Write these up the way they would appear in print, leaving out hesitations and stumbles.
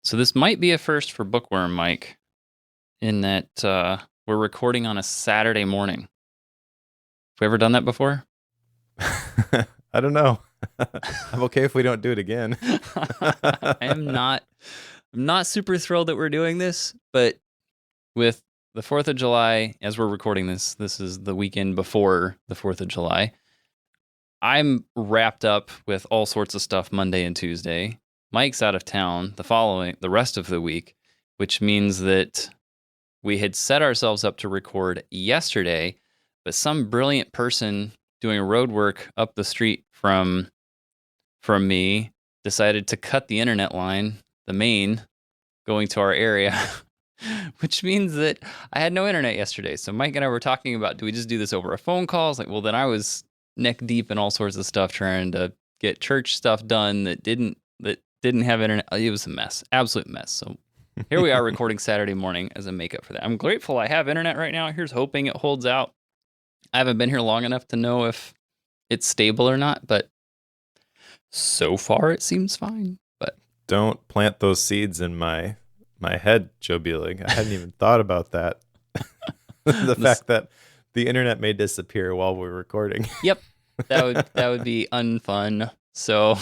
So this might be a first for Bookworm, Mike, in that we're recording on a Saturday morning. Have we ever done that before? I don't know. I'm okay if we don't do it again. I'm not super thrilled that we're doing this, but with the 4th of July, as we're recording this is the weekend before the 4th of July. I'm wrapped up with all sorts of stuff Monday and Tuesday. Mike's out of town the rest of the week, which means that we had set ourselves up to record yesterday, but some brilliant person doing road work up the street from me decided to cut the internet line, the main, going to our area, which means that I had no internet yesterday. So Mike and I were talking about, do we just do this over a phone call? It's like, well, then I was neck deep in all sorts of stuff trying to get church stuff done that didn't have internet. It was a mess, absolute mess. So here we are recording Saturday morning as a makeup for that. I'm grateful I have internet right now. Here's hoping it holds out. I haven't been here long enough to know if it's stable or not, but so far it seems fine. But Don't plant those seeds in my head, Joe Bueling. I hadn't even thought about that. The fact that the internet may disappear while we're recording. Yep, that would be unfun. So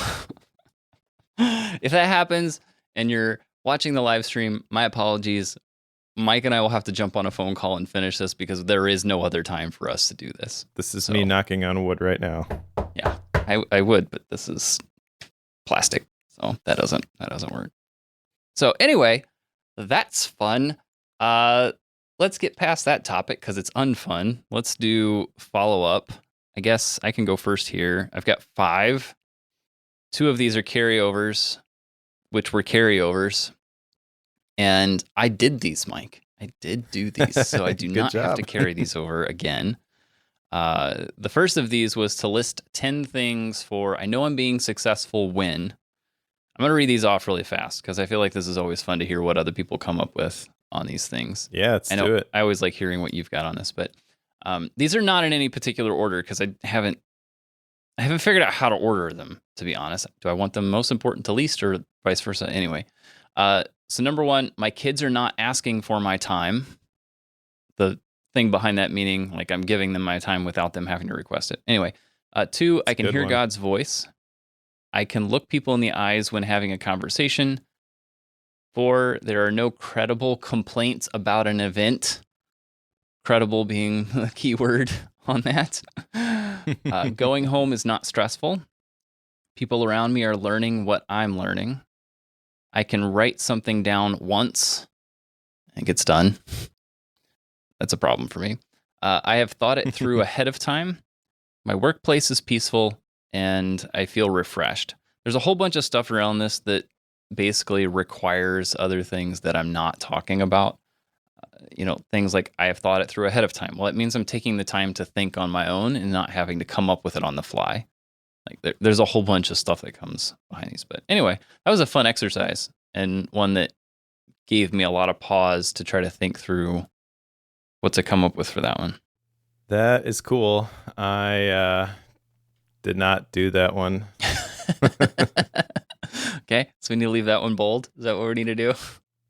if that happens and you're watching the live stream, my apologies. Mike and I will have to jump on a phone call and finish this because there is no other time for us to do this. This is me knocking on wood right now. Yeah, I would, but this is plastic, so that doesn't work. So anyway, that's fun. Let's get past that topic because it's unfun. Let's do follow-up. I guess I can go first here. I've got 5. 2 of these are carryovers, which were carryovers. And I did these, Mike. I did do these, so I do not have to carry these over again. The first of these was to list 10 things for I know I'm being successful when. I'm going to read these off really fast because I feel like this is always fun to hear what other people come up with on these things. Yeah, let's do it. I always like hearing what you've got on this, but these are not in any particular order because I haven't figured out how to order them, to be honest. Do I want them most important to least or vice versa? Anyway, so number 1, my kids are not asking for my time. The thing behind that meaning like I'm giving them my time without them having to request it. Anyway, 2, I can hear God's voice. I can look people in the eyes when having a conversation. 4, there are no credible complaints about an event. Credible being the key word on that. Going home is not stressful. People around me are learning what I'm learning. I can write something down once and it gets done. That's a problem for me. I have thought it through ahead of time. My workplace is peaceful and I feel refreshed. There's a whole bunch of stuff around this that basically requires other things that I'm not talking about. Things like I have thought it through ahead of time. Well, it means I'm taking the time to think on my own and not having to come up with it on the fly. Like there's a whole bunch of stuff that comes behind these. But anyway, that was a fun exercise and one that gave me a lot of pause to try to think through what to come up with for that one. That is cool. I did not do that one. Okay, so we need to leave that one bold. Is that what we need to do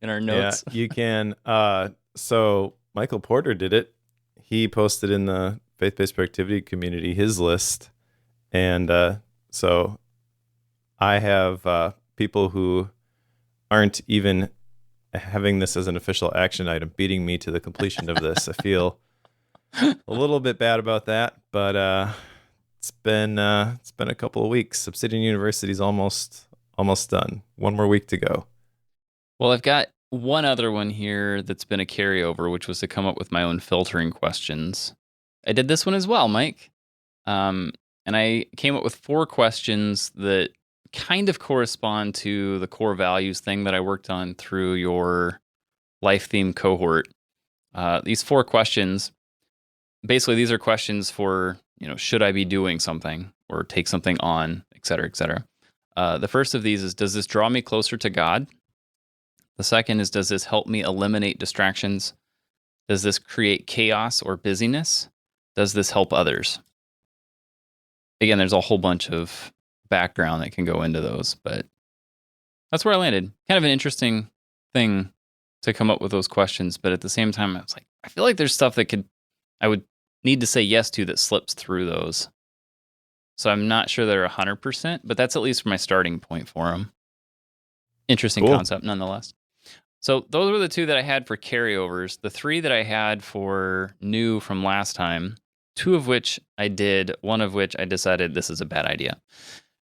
in our notes? Yeah, you can. So Michael Porter did it. He posted in the faith-based productivity community his list. And so I have people who aren't even having this as an official action item beating me to the completion of this. I feel a little bit bad about that, but it's been a couple of weeks. Obsidian University's almost done. One more week to go. Well, I've got one other one here that's been a carryover, which was to come up with my own filtering questions. I did this one as well, Mike. And I came up with 4 questions that kind of correspond to the core values thing that I worked on through your life theme cohort. These 4 questions, basically these are questions for, should I be doing something or take something on, et cetera, et cetera. The first of these is, does this draw me closer to God? The second is, does this help me eliminate distractions? Does this create chaos or busyness? Does this help others? Again, there's a whole bunch of background that can go into those, but that's where I landed. Kind of an interesting thing to come up with those questions, but at the same time, I was like, I feel like there's stuff that I would need to say yes to that slips through those. So I'm not sure they're 100%, but that's at least my starting point for them. Interesting concept, nonetheless. So those were the 2 that I had for carryovers. The 3 that I had for new from last time, 2 of which I did, 1 of which I decided this is a bad idea.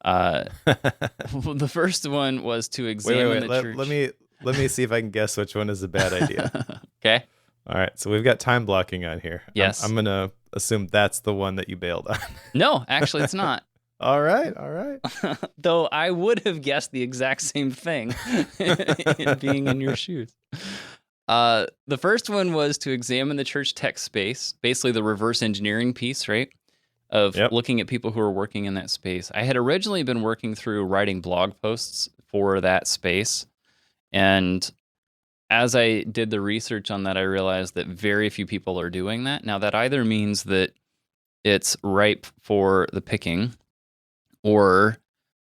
The first one was to examine the church. Let me see if I can guess which one is a bad idea. Okay. All right, so we've got time blocking on here. Yes. I'm going to assume that's the one that you bailed on. No, actually, it's not. All right. Though I would have guessed the exact same thing being in your shoes. The first one was to examine the church tech space, basically the reverse engineering piece, right? Of looking at people who are working in that space. I had originally been working through writing blog posts for that space. And as I did the research on that, I realized that very few people are doing that. Now, that either means that it's ripe for the picking, or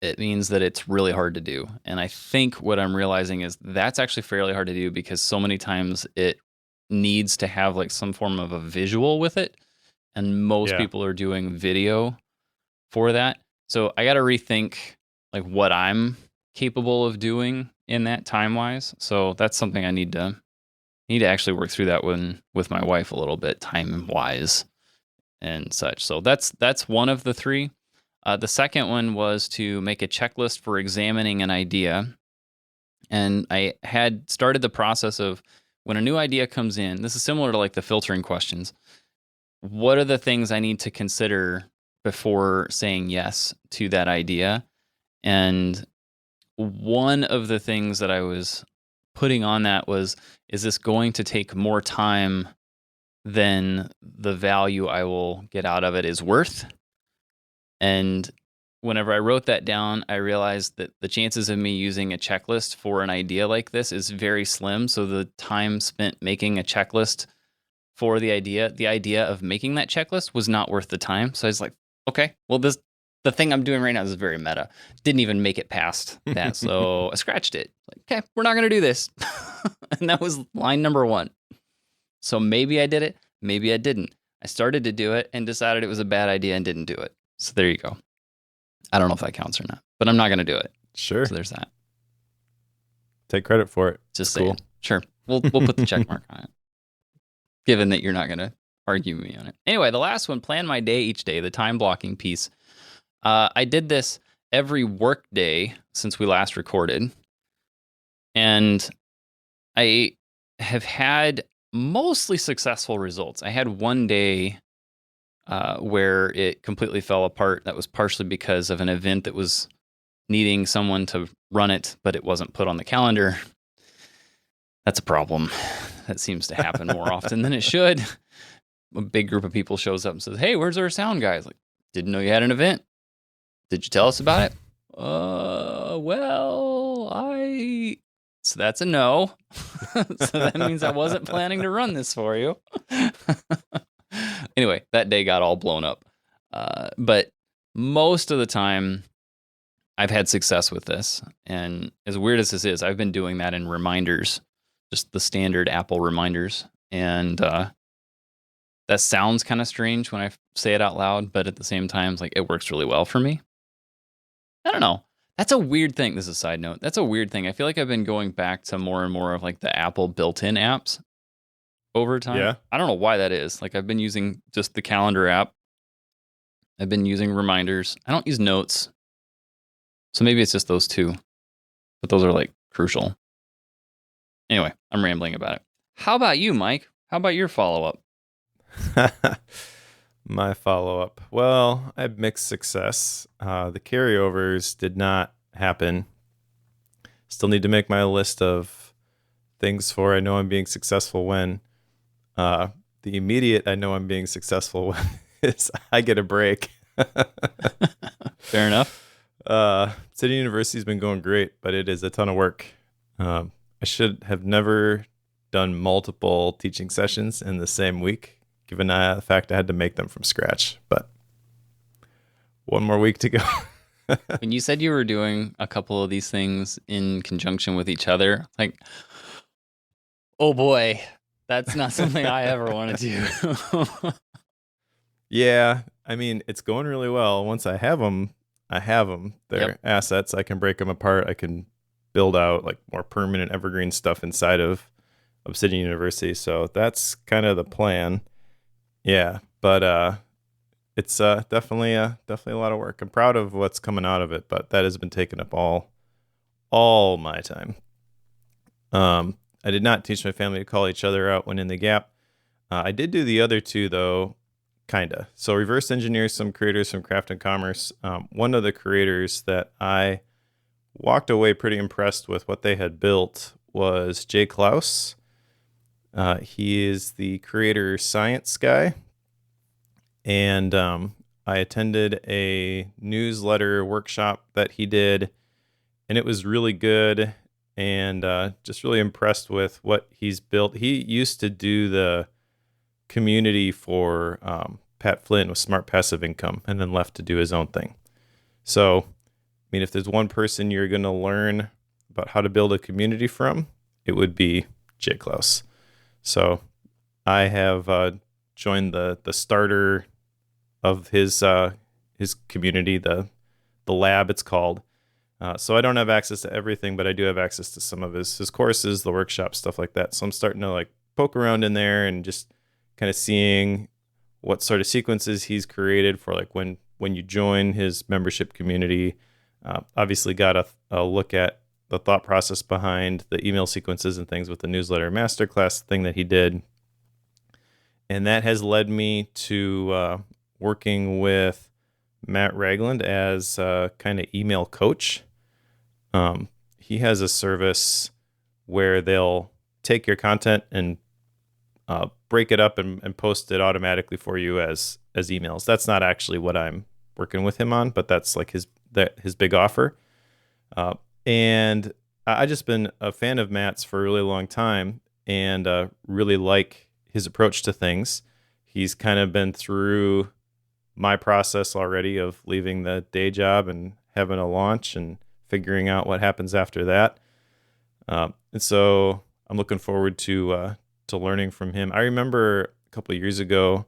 it means that it's really hard to do. And I think what I'm realizing is that's actually fairly hard to do because so many times it needs to have like some form of a visual with it. And most people are doing video for that. So I got to rethink like what I'm capable of doing in that time-wise. So that's something I need to actually work through that one with my wife a little bit, time-wise and such. So that's one of the 3. The second one was to make a checklist for examining an idea. And I had started the process of when a new idea comes in, this is similar to like the filtering questions. What are the things I need to consider before saying yes to that idea? And one of the things that I was putting on that was, is this going to take more time than the value I will get out of it is worth? And whenever I wrote that down, I realized that the chances of me using a checklist for an idea like this is very slim. So the time spent making a checklist for the idea of making that checklist was not worth the time. So I was like, okay, well, the thing I'm doing right now is very meta. Didn't even make it past that. So I scratched it. Like, okay, we're not going to do this. And that was line number 1. So maybe I did it. Maybe I didn't. I started to do it and decided it was a bad idea and didn't do it. So there you go. I don't know if that counts or not, but I'm not going to do it. Sure. So there's that. Take credit for it. Just cool. Sure. We'll put the check mark on it, given that you're not going to argue me on it. Anyway, the last one, plan my day each day, the time blocking piece. I did this every work day since we last recorded. And I have had mostly successful results. I had one day where it completely fell apart. That was partially because of an event that was needing someone to run it, but it wasn't put on the calendar. That's a problem. That seems to happen more often than it should. A big group of people shows up and says, "Hey, where's our sound guy?" Like, didn't know you had an event. Did you tell us about it? So that's a no. So that means I wasn't planning to run this for you. Anyway, that day got all blown up. But most of the time, I've had success with this. And as weird as this is, I've been doing that in reminders, just the standard Apple reminders. And that sounds kind of strange when I say it out loud, but at the same time, it's like it works really well for me. I don't know. That's a weird thing. This is a side note. That's a weird thing. I feel like I've been going back to more and more of like the Apple built-in apps over time. Yeah. I don't know why that is. Like I've been using just the calendar app. I've been using reminders. I don't use notes. So maybe it's just those two. But those are like crucial. Anyway, I'm rambling about it. How about you, Mike? How about your follow-up? My follow-up. Well, I had mixed success. The carryovers did not happen. Still need to make my list of things for I know I'm being successful when. The immediate I know I'm being successful when is I get a break. Fair enough. City University's been going great, but it is a ton of work. I should have never done multiple teaching sessions in the same week, given the fact I had to make them from scratch. But one more week to go. When you said you were doing a couple of these things in conjunction with each other, like, oh boy, that's not something I ever want to do. Yeah, I mean, it's going really well. Once I have them, I have them. Yep. They're assets. I can break them apart. I can build out like more permanent evergreen stuff inside of Obsidian University. So that's kind of the plan. Yeah, but it's definitely a lot of work. I'm proud of what's coming out of it, but that has been taking up all my time. I did not teach my family to call each other out when in the gap. I did do the other two though, kinda. So reverse engineer some creators from Craft and Commerce. One of the creators that I walked away pretty impressed with what they had built was Jay Klaus. He is the creator science guy, and I attended a newsletter workshop that he did, and it was really good. And just really impressed with what he's built. He used to do the community for Pat Flynn with Smart Passive Income, and then left to do his own thing. So, I mean, if there's one person you're going to learn about how to build a community from, it would be Jay Klaus. So, I have joined the starter of his community, the lab it's called. So I don't have access to everything, but I do have access to some of his courses, the workshops, stuff like that. So I'm starting to like poke around in there and just kind of seeing what sort of sequences he's created for like when you join his membership community. Obviously got a look at the thought process behind the email sequences and things with the newsletter masterclass thing that he did. And that has led me to working with Matt Ragland as a kind of email coach. He has a service where they'll take your content and break it up and post it automatically for you as emails. That's not actually what I'm working with him on, but that's like his big offer. And I just been a fan of Matt's for a really long time, and really like his approach to things. He's kind of been through my process already of leaving the day job and having a launch and figuring out what happens after that. And so I'm looking forward to learning from him. I remember a couple of years ago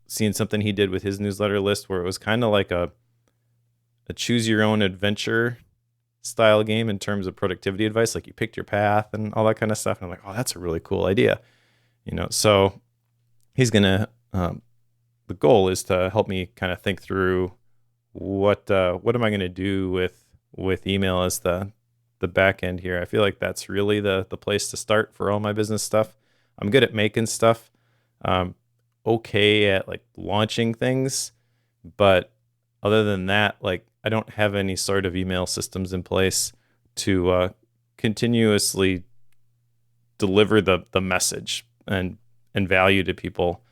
seeing something he did with his newsletter list where it was kind of like a choose your own adventure style game in terms of productivity advice. Like you picked your path and all that kind of stuff. And I'm like, oh, that's a really cool idea. So he's going to, the goal is to help me kind of think through what am I going to do with email as the back end here. I feel like that's really the place to start for all my business stuff. I'm good at making stuff. Okay at like launching things, but other than that, like I don't have any sort of email systems in place to continuously deliver the message and value to people.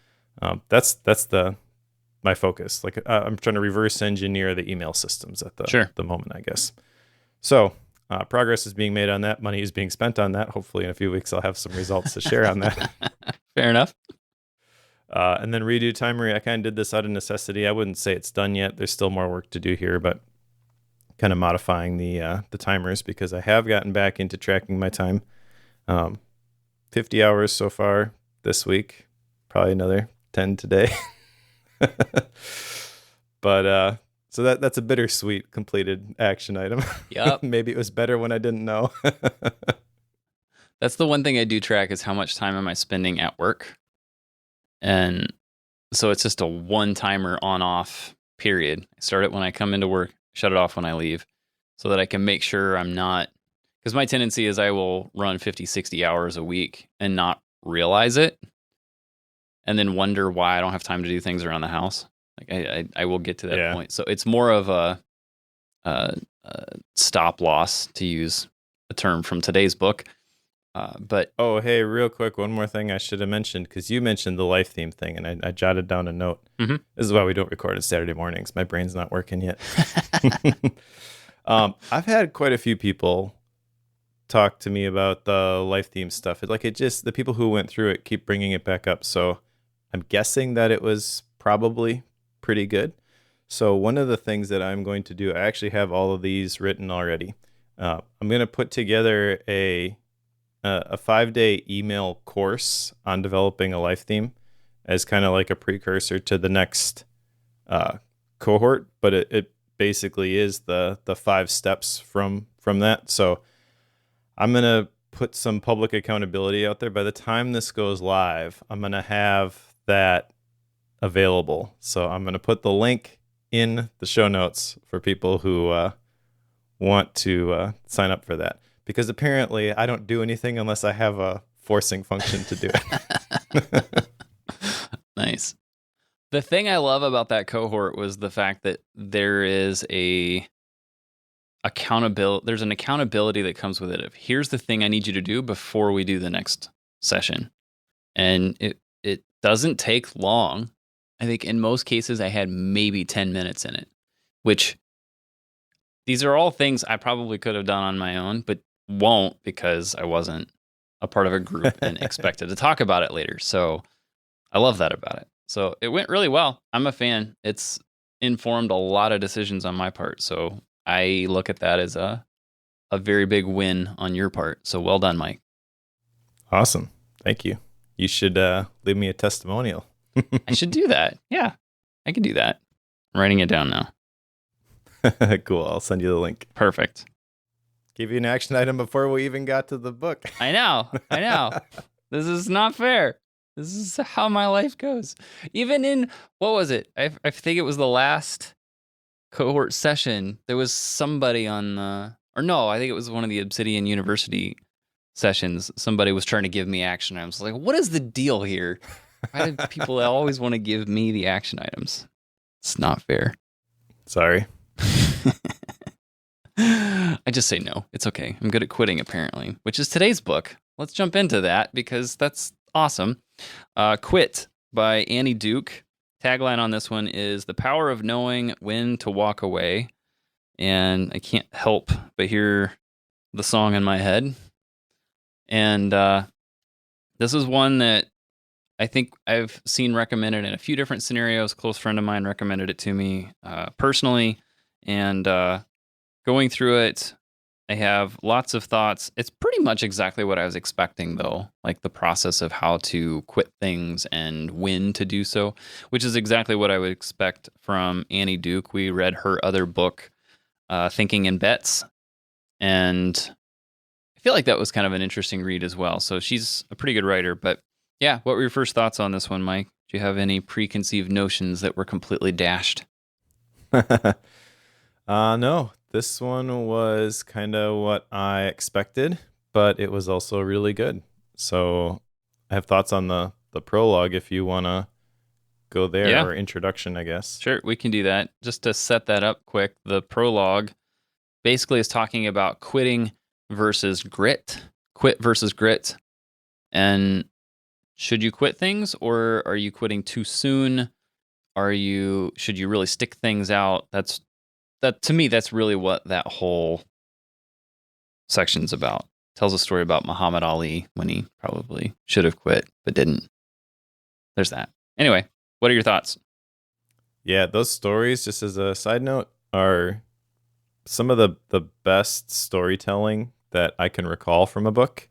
That's my focus. Like I'm trying to reverse engineer the email systems at the moment, I guess. So progress is being made on that. Money is being spent on that. Hopefully in a few weeks, I'll have some results to share on that. Fair enough. And then redo timer. I kind of did this out of necessity. I wouldn't say it's done yet. There's still more work to do here, but kind of modifying the timers because I have gotten back into tracking my time. 50 hours so far this week, probably another 10 today. But so that's a bittersweet completed action item. Yep. Maybe it was better when I didn't know. That's the one thing I do track is how much time am I spending at work. And so it's just a one timer on off period. I start it when I come into work, shut it off when I leave so that I can make sure I'm not, because my tendency is I will run 50, 60 hours a week and not realize it. And then wonder why I don't have time to do things around the house. Like I will get to that point. So it's more of a stop loss, to use a term from today's book. But oh, hey, real quick, one more thing I should have mentioned, because you mentioned the life theme thing, and I jotted down a note. Mm-hmm. This is why we don't record on Saturday mornings. My brain's not working yet. I've had quite a few people talk to me about the life theme stuff. The people who went through it keep bringing it back up. So I'm guessing that it was probably pretty good. So one of the things that I'm going to do, I actually have all of these written already. I'm going to put together a 5-day email course on developing a life theme as kind of like a precursor to the next cohort, but it basically is the 5 steps from that. So I'm going to put some public accountability out there. By the time this goes live, I'm going to have that available. So I'm going to put the link in the show notes for people who want to sign up for that. Because apparently I don't do anything unless I have a forcing function to do it. Nice. The thing I love about that cohort was the fact that there's an accountability that comes with it of here's the thing I need you to do before we do the next session. And it doesn't take long. I think in most cases I had maybe 10 minutes in it, which these are all things I probably could have done on my own, but won't because I wasn't a part of a group and expected to talk about it later. So I love that about it. So it went really well. I'm a fan. It's informed a lot of decisions on my part. So I look at that as a very big win on your part. So well done, Mike. Awesome. Thank you. You should leave me a testimonial. I should do that. Yeah, I can do that. I'm writing it down now. Cool. I'll send you the link. Perfect. Give you an action item before we even got to the book. I know. This is not fair. This is how my life goes. Even in, what was it? I think it was the last cohort session. There was somebody on I think it was one of the Obsidian University sessions. Somebody was trying to give me action items. Like, what is the deal here? Why do people always want to give me the action items? It's not fair. Sorry. I just say no. It's okay. I'm good at quitting, apparently, which is today's book. Let's jump into that because that's awesome. Quit by Annie Duke. Tagline on this one is the power of knowing when to walk away. And I can't help but hear the song in my head. And this is one that I think I've seen recommended in a few different scenarios. A close friend of mine recommended it to me personally. And going through it, I have lots of thoughts. It's pretty much exactly what I was expecting, though, like the process of how to quit things and when to do so, which is exactly what I would expect from Annie Duke. We read her other book, Thinking in Bets, and I feel like that was kind of an interesting read as well. So she's a pretty good writer. But yeah, what were your first thoughts on this one, Mike? Do you have any preconceived notions that were completely dashed? No, this one was kind of what I expected, but it was also really good. So I have thoughts on the prologue if you want to go there, or introduction, I guess. Sure, we can do that. Just to set that up quick, the prologue basically is talking about quitting versus grit, quit versus grit. And should you quit things, or are you quitting too soon? Should you really stick things out? That to me, that's really what that whole section's about. Tells a story about Muhammad Ali when he probably should have quit but didn't. There's that. Anyway, what are your thoughts? Yeah, those stories, just as a side note, are some of the best storytelling that I can recall from a book.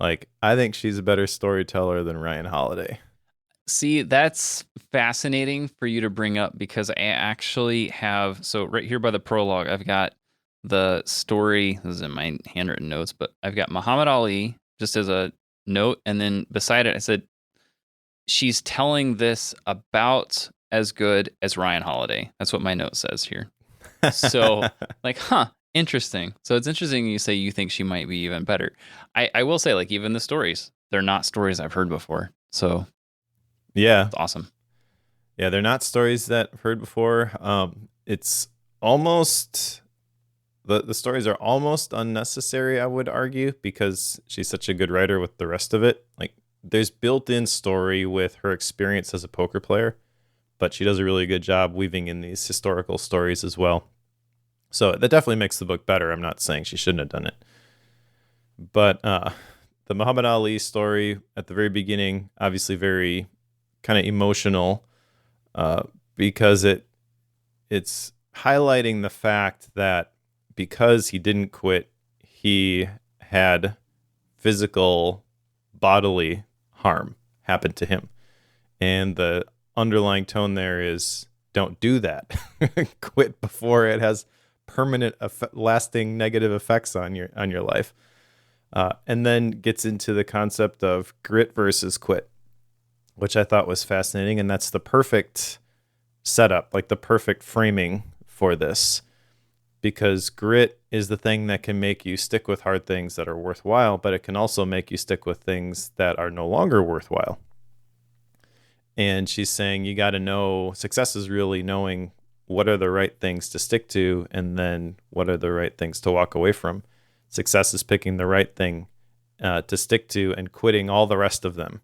Like, I think she's a better storyteller than Ryan Holiday. See, that's fascinating for you to bring up because I actually have, so right here by the prologue, I've got the story, this is in my handwritten notes, but I've got Muhammad Ali just as a note. And then beside it, I said, she's telling this about as good as Ryan Holiday. That's what my note says here. So like, interesting. So it's interesting you say you think she might be even better. I will say, like, even the stories, they're not stories I've heard before. So yeah, it's awesome. Yeah, they're not stories that I've heard before. It's almost, the stories are almost unnecessary, I would argue, because she's such a good writer with the rest of it. Like, there's built-in story with her experience as a poker player, but she does a really good job weaving in these historical stories as well. So that definitely makes the book better. I'm not saying she shouldn't have done it. But the Muhammad Ali story at the very beginning, obviously very kind of emotional, because it it's highlighting the fact that because he didn't quit, he had physical bodily harm happen to him. And the underlying tone there is don't do that. Quit before it has permanent lasting negative effects on your life. And then gets into the concept of grit versus quit, which I thought was fascinating. And that's the perfect setup, like the perfect framing for this, because grit is the thing that can make you stick with hard things that are worthwhile, but it can also make you stick with things that are no longer worthwhile. And she's saying you got to know, success is really knowing what are the right things to stick to and then what are the right things to walk away from. Success is picking the right thing to stick to and quitting all the rest of them.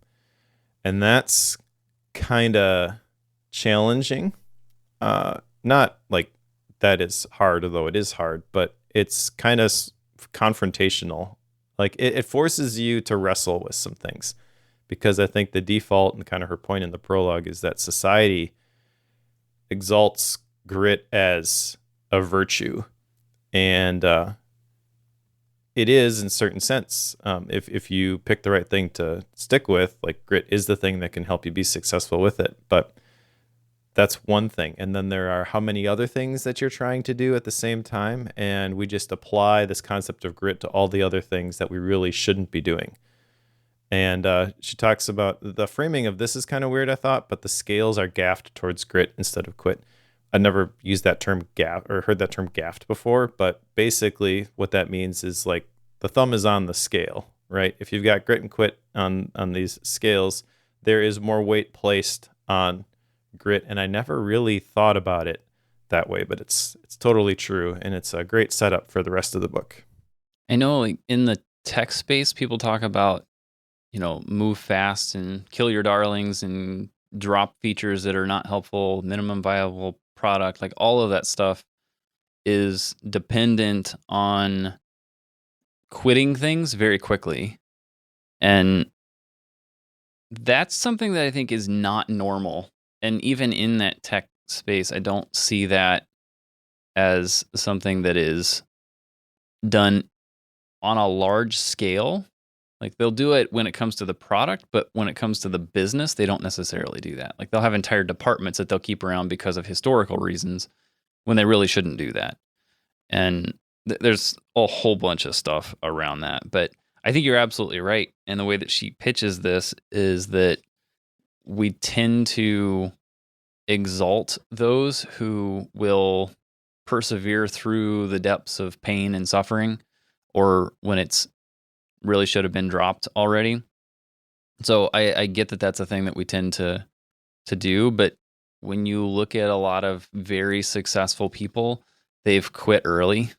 And that's kind of challenging. Not like that is hard, although it is hard, but it's kind of confrontational. Like it forces you to wrestle with some things, because I think the default and kind of her point in the prologue is that society exalts grit as a virtue. And it is in a certain sense. If you pick the right thing to stick with, like grit is the thing that can help you be successful with it. But that's one thing. And then there are how many other things that you're trying to do at the same time. And we just apply this concept of grit to all the other things that we really shouldn't be doing. And she talks about the framing of this is kind of weird, I thought, but the scales are gaffed towards grit instead of quit. I never used that term gaff or heard that term gaffed before, but basically what that means is like the thumb is on the scale, right? If you've got grit and quit on these scales, there is more weight placed on grit. And I never really thought about it that way, but it's totally true. And it's a great setup for the rest of the book. I know, like in the tech space, people talk about, move fast and kill your darlings and drop features that are not helpful, minimum viable product. Like all of that stuff is dependent on quitting things very quickly. And that's something that I think is not normal. And even in that tech space, I don't see that as something that is done on a large scale. Like they'll do it when it comes to the product, but when it comes to the business, they don't necessarily do that. Like they'll have entire departments that they'll keep around because of historical reasons when they really shouldn't do that. And there's a whole bunch of stuff around that. But I think you're absolutely right. And the way that she pitches this is that we tend to exalt those who will persevere through the depths of pain and suffering, or when it's really should have been dropped already. So I get that that's a thing that we tend to do, but when you look at a lot of very successful people, they've quit early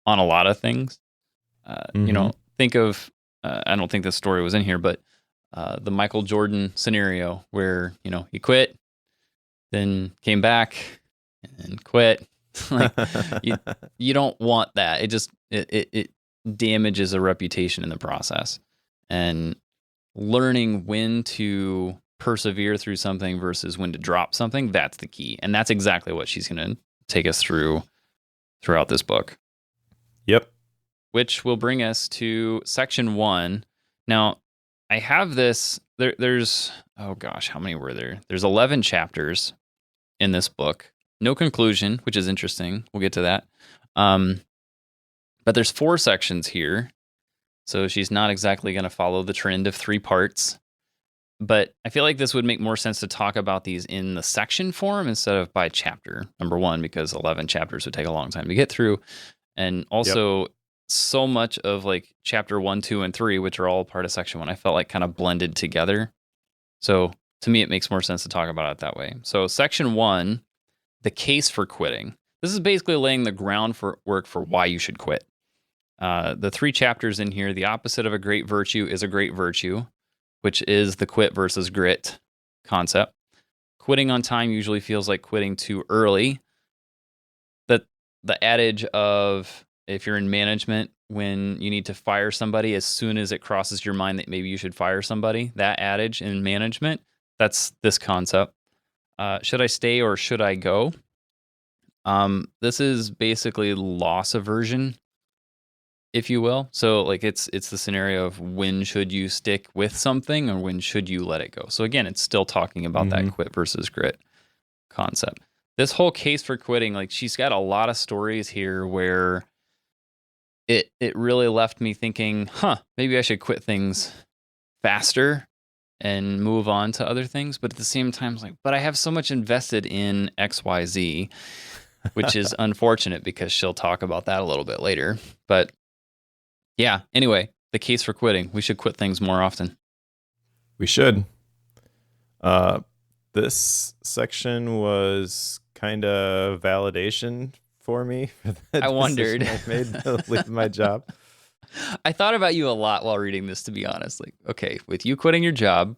on a lot of things. Think of, I don't think this story was in here, but the Michael Jordan scenario where, he quit, then came back and quit. Like you don't want that. It damages a reputation in the process. And learning when to persevere through something versus when to drop something, that's the key. And that's exactly what she's going to take us through throughout this book. Yep. Which will bring us to section 1. Now, I have this, there's, oh gosh, how many were there? There's 11 chapters in this book. No conclusion, which is interesting. We'll get to that. But there's 4 sections here. So she's not exactly going to follow the trend of 3 parts. But I feel like this would make more sense to talk about these in the section form instead of by chapter. Number 1, because 11 chapters would take a long time to get through. And also, so much of like chapter 1, 2, and 3, which are all part of section 1, I felt like kind of blended together. So to me, it makes more sense to talk about it that way. So section 1, the case for quitting. This is basically laying the groundwork for why you should quit. The 3 chapters in here, the opposite of a great virtue is a great virtue, which is the quit versus grit concept. Quitting on time usually feels like quitting too early. The adage of if you're in management, when you need to fire somebody, as soon as it crosses your mind that maybe you should fire somebody, that adage in management, that's this concept. Should I stay or should I go? This is basically loss aversion, if you will. So like it's the scenario of when should you stick with something or when should you let it go. So again, it's still talking about that quit versus grit concept. This whole case for quitting, like she's got a lot of stories here where it really left me thinking, maybe I should quit things faster and move on to other things. But at the same time, it's like, but I have so much invested in XYZ, which is unfortunate because she'll talk about that a little bit later. But yeah, anyway, the case for quitting. We should quit things more often. We should. This section was kind of validation for me. I wondered. I made to leave my job. I thought about you a lot while reading this, to be honest. Like, okay, with you quitting your job,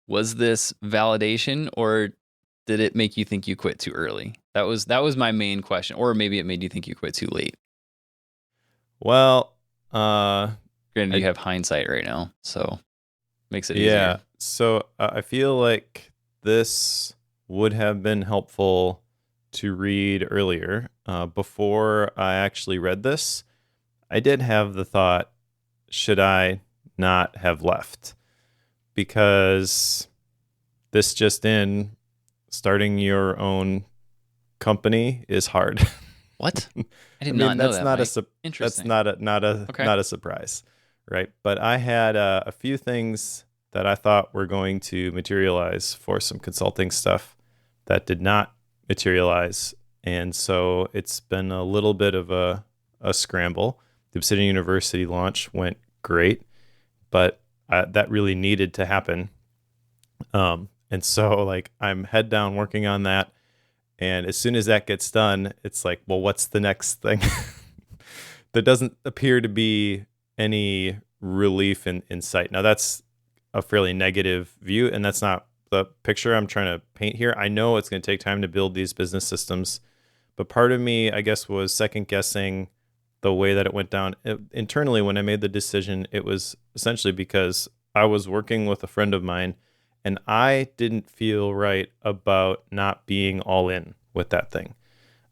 was this validation or did it make you think you quit too early? That was my main question. Or maybe it made you think you quit too late. Well, granted, you have hindsight right now, so makes it easier. Yeah. So I feel like this would have been helpful to read earlier. Before I actually read this, I did have the thought, should I not have left? Because this just in, starting your own company is hard. What? I did not know that. That's not a surprise, right? But I had a few things that I thought were going to materialize for some consulting stuff that did not materialize, and so it's been a little bit of a scramble. The Obsidian University launch went great, but that really needed to happen, and so like I'm head down working on that. And as soon as that gets done, it's like, well, what's the next thing? There doesn't appear to be any relief in sight. Now, that's a fairly negative view, and that's not the picture I'm trying to paint here. I know it's going to take time to build these business systems, but part of me, I guess, was second guessing the way that it went down. Internally, when I made the decision, it was essentially because I was working with a friend of mine, and I didn't feel right about not being all in with that thing.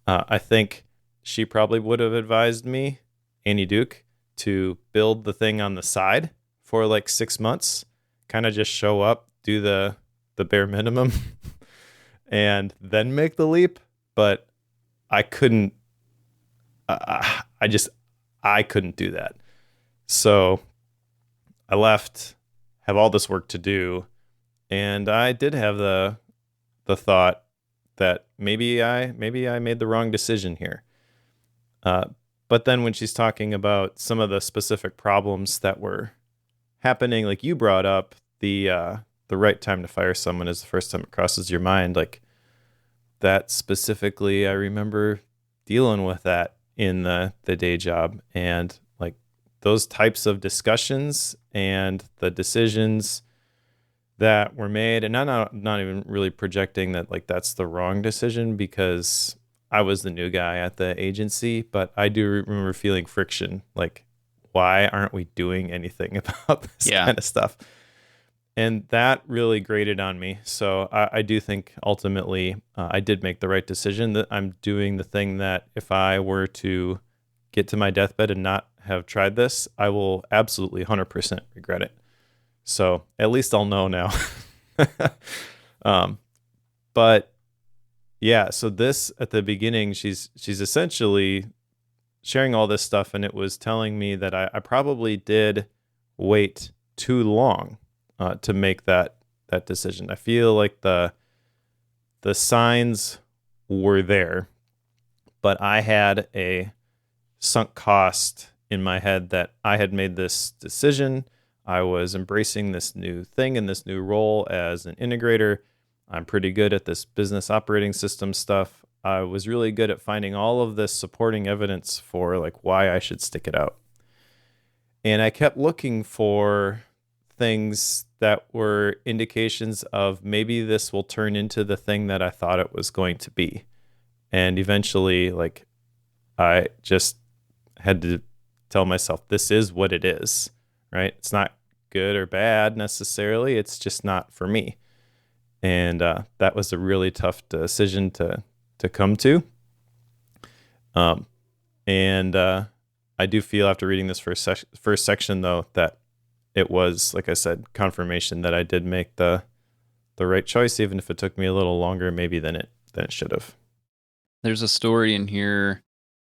I think she probably would have advised me, Annie Duke, to build the thing on the side for like 6 months, kind of just show up, do the bare minimum, and then make the leap. But I couldn't. I couldn't do that. So I left, have all this work to do. And I did have the thought that maybe I made the wrong decision here. But then when she's talking about some of the specific problems that were happening, like you brought up, the right time to fire someone is the first time it crosses your mind. Like that specifically, I remember dealing with that in the day job, and like those types of discussions and the decisions that were made, and not even really projecting that like that's the wrong decision because I was the new guy at the agency, but I do remember feeling friction, like why aren't we doing anything about this kind of stuff? And that really grated on me. So I do think ultimately I did make the right decision, that I'm doing the thing that if I were to get to my deathbed and not have tried this, I will absolutely 100% regret it. So at least I'll know now. But yeah, so this at the beginning, she's essentially sharing all this stuff, and it was telling me that I probably did wait too long to make that decision. I feel like the signs were there, but I had a sunk cost in my head that I had made this decision. I was embracing this new thing and this new role as an integrator. I'm pretty good at this business operating system stuff. I was really good at finding all of this supporting evidence for like why I should stick it out. And I kept looking for things that were indications of maybe this will turn into the thing that I thought it was going to be. And eventually, like, I just had to tell myself, this is what it is, right? It's not good or bad necessarily. It's just not for me. and that was a really tough decision to come to. Um, and I do feel after reading this first section though that it was, like I said, confirmation that I did make the right choice, even if it took me a little longer maybe than it should have. There's a story in here,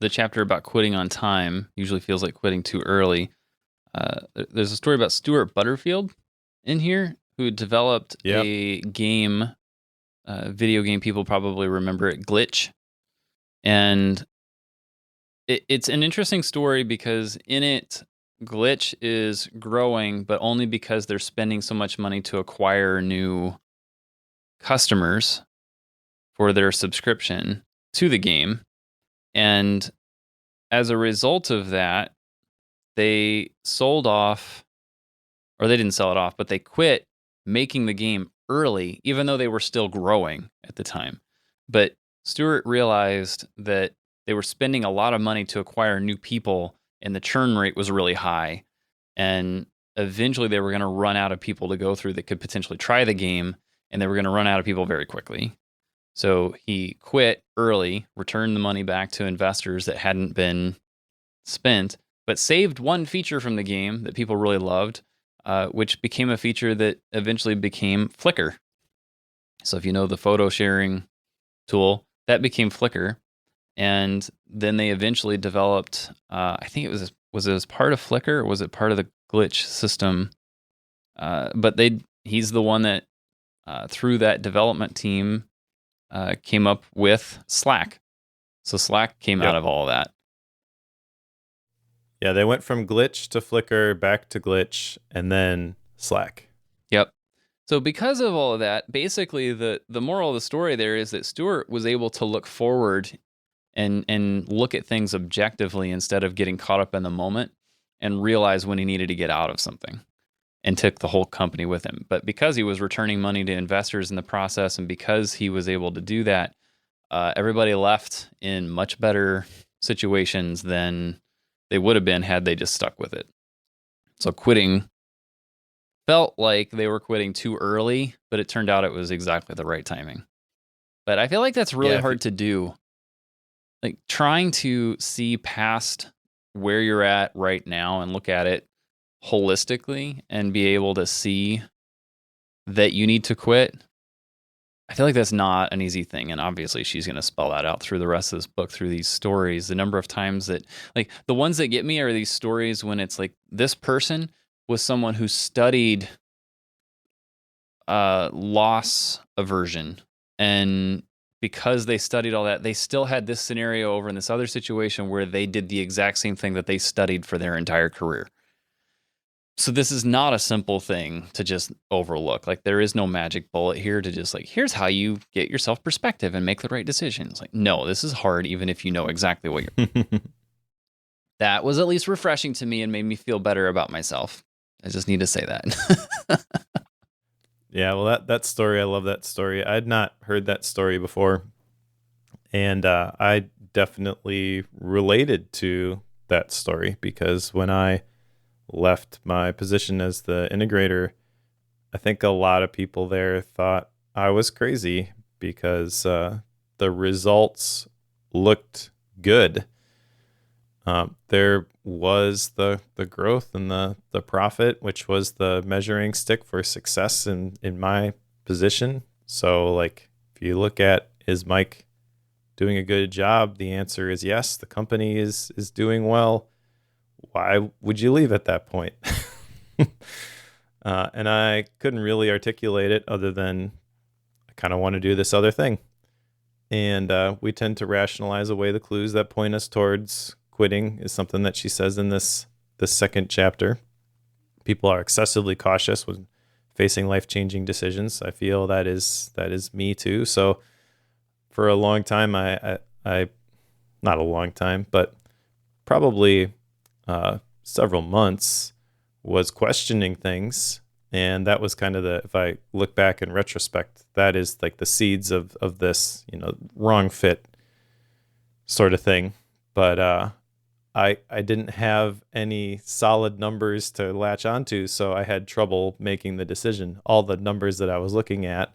the chapter about quitting on time usually feels like quitting too early. There's a story about Stuart Butterfield in here who developed Yep. a game, video game. People probably remember it, Glitch. And it's an interesting story because in it, Glitch is growing, but only because they're spending so much money to acquire new customers for their subscription to the game. And as a result of that, they sold off, or they didn't sell it off, but they quit making the game early, even though they were still growing at the time. But Stuart realized that they were spending a lot of money to acquire new people, and the churn rate was really high. And eventually they were going to run out of people to go through that could potentially try the game, and they were going to run out of people very quickly. So he quit early, returned the money back to investors that hadn't been spent, but saved one feature from the game that people really loved, which became a feature that eventually became Flickr. So if you know the photo sharing tool, that became Flickr. And then they eventually developed, I think it was it as part of Flickr, or was it part of the Glitch system? But he's the one that, through that development team, came up with Slack. So Slack came out of all of that. Yeah, they went from Glitch to Flickr, back to Glitch, and then Slack. Yep. So because of all of that, basically the moral of the story there is that Stuart was able to look forward and look at things objectively instead of getting caught up in the moment, and realize when he needed to get out of something, and took the whole company with him. But because he was returning money to investors in the process, and because he was able to do that, everybody left in much better situations than they would have been had they just stuck with it. So quitting felt like they were quitting too early, but it turned out it was exactly the right timing. But I feel like that's really hard to do. Like trying to see past where you're at right now and look at it holistically and be able to see that you need to quit. I feel like that's not an easy thing. And obviously she's going to spell that out through the rest of this book, through these stories. The number of times that, like, the ones that get me are these stories when it's like this person was someone who studied loss aversion, and because they studied all that, they still had this scenario over in this other situation where they did the exact same thing that they studied for their entire career. So this is not a simple thing to just overlook. Like, there is no magic bullet here to just like, here's how you get yourself perspective and make the right decisions. Like, no, this is hard, even if you know exactly what you're That was at least refreshing to me and made me feel better about myself. I just need to say that. Yeah, well, that story, I love that story. I had not heard that story before, and I definitely related to that story because when I left my position as the integrator, I think a lot of people there thought I was crazy because the results looked good. There was the growth and the profit, which was the measuring stick for success in my position. So, like, if you look at, is Mike doing a good job? The answer is yes. The company is doing well. Why would you leave at that point? And I couldn't really articulate it other than I kind of want to do this other thing. And we tend to rationalize away the clues that point us towards quitting, is something that she says in this second chapter. People are excessively cautious when facing life-changing decisions. I feel that is me too. So for a long time, I not a long time, but probably several months, was questioning things. And that was kind of if I look back in retrospect, that is like the seeds of this, wrong fit sort of thing. But I didn't have any solid numbers to latch onto, so I had trouble making the decision. All the numbers that I was looking at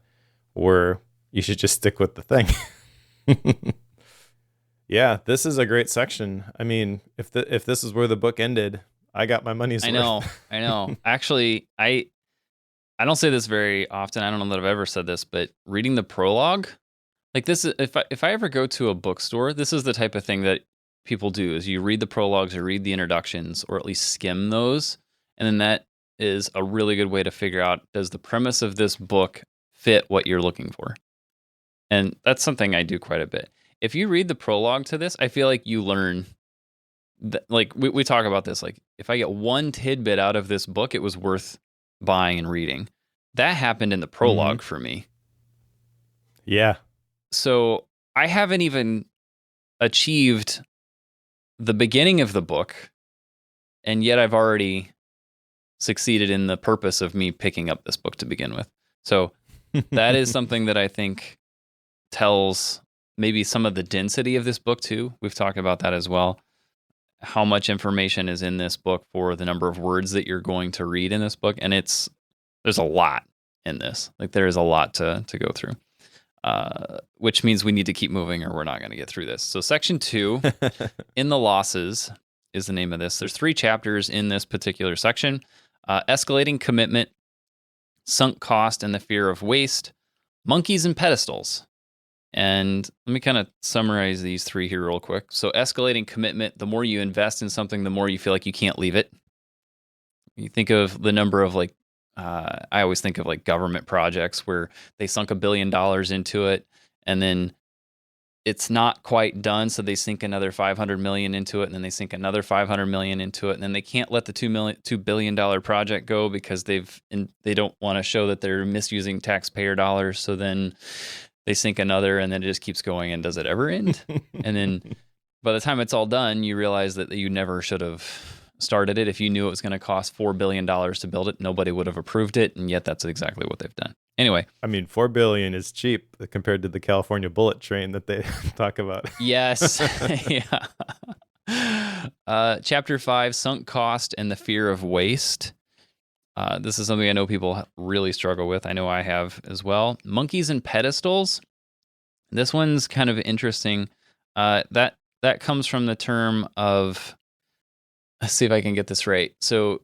or you should just stick with the thing. Yeah, this is a great section. I mean, if this is where the book ended, I got my money's worth. I know. Actually, I don't say this very often. I don't know that I've ever said this, but reading the prologue, like this is if I ever go to a bookstore, this is the type of thing that people do is you read the prologues or read the introductions or at least skim those, and then that is a really good way to figure out, does the premise of this book fit what you're looking for? And that's something I do quite a bit. If you read the prologue to this, I feel like you learn that, like we talk about this, like if I get one tidbit out of this book, it was worth buying and reading. That happened in the prologue for me. Yeah. So I haven't even achieved the beginning of the book, and yet I've already succeeded in the purpose of me picking up this book to begin with. So that is something that I think tells maybe some of the density of this book too. We've talked about that as well. How much information is in this book for the number of words that you're going to read in this book. And there's a lot in this. Like there is a lot to go through, which means we need to keep moving or we're not going to get through this. So section 2, In the Losses, is the name of this. There's 3 chapters in this particular section. Escalating Commitment, Sunk Cost and the Fear of Waste, Monkeys and Pedestals. And let me kind of summarize these 3 here real quick. So escalating commitment, the more you invest in something, the more you feel like you can't leave it. You think of the number of I always think of like government projects where they sunk $1 billion into it and then it's not quite done. So they sink another 500 million into it and then they sink another 500 million into it. And then they can't let the $2 billion project go because they don't want to show that they're misusing taxpayer dollars. So then they sink another, and then it just keeps going. And does it ever end? And then by the time it's all done, you realize that you never should have started it. If you knew it was going to cost $4 billion to build it, nobody would have approved it. And yet that's exactly what they've done. Anyway. I mean, $4 billion is cheap compared to the California bullet train that they talk about. Yes. Yeah. Chapter 5, Sunk Cost and the Fear of Waste. This is something I know people really struggle with. I know I have as well. Monkeys and Pedestals. This one's kind of interesting. That comes from the term of, let's see if I can get this right. So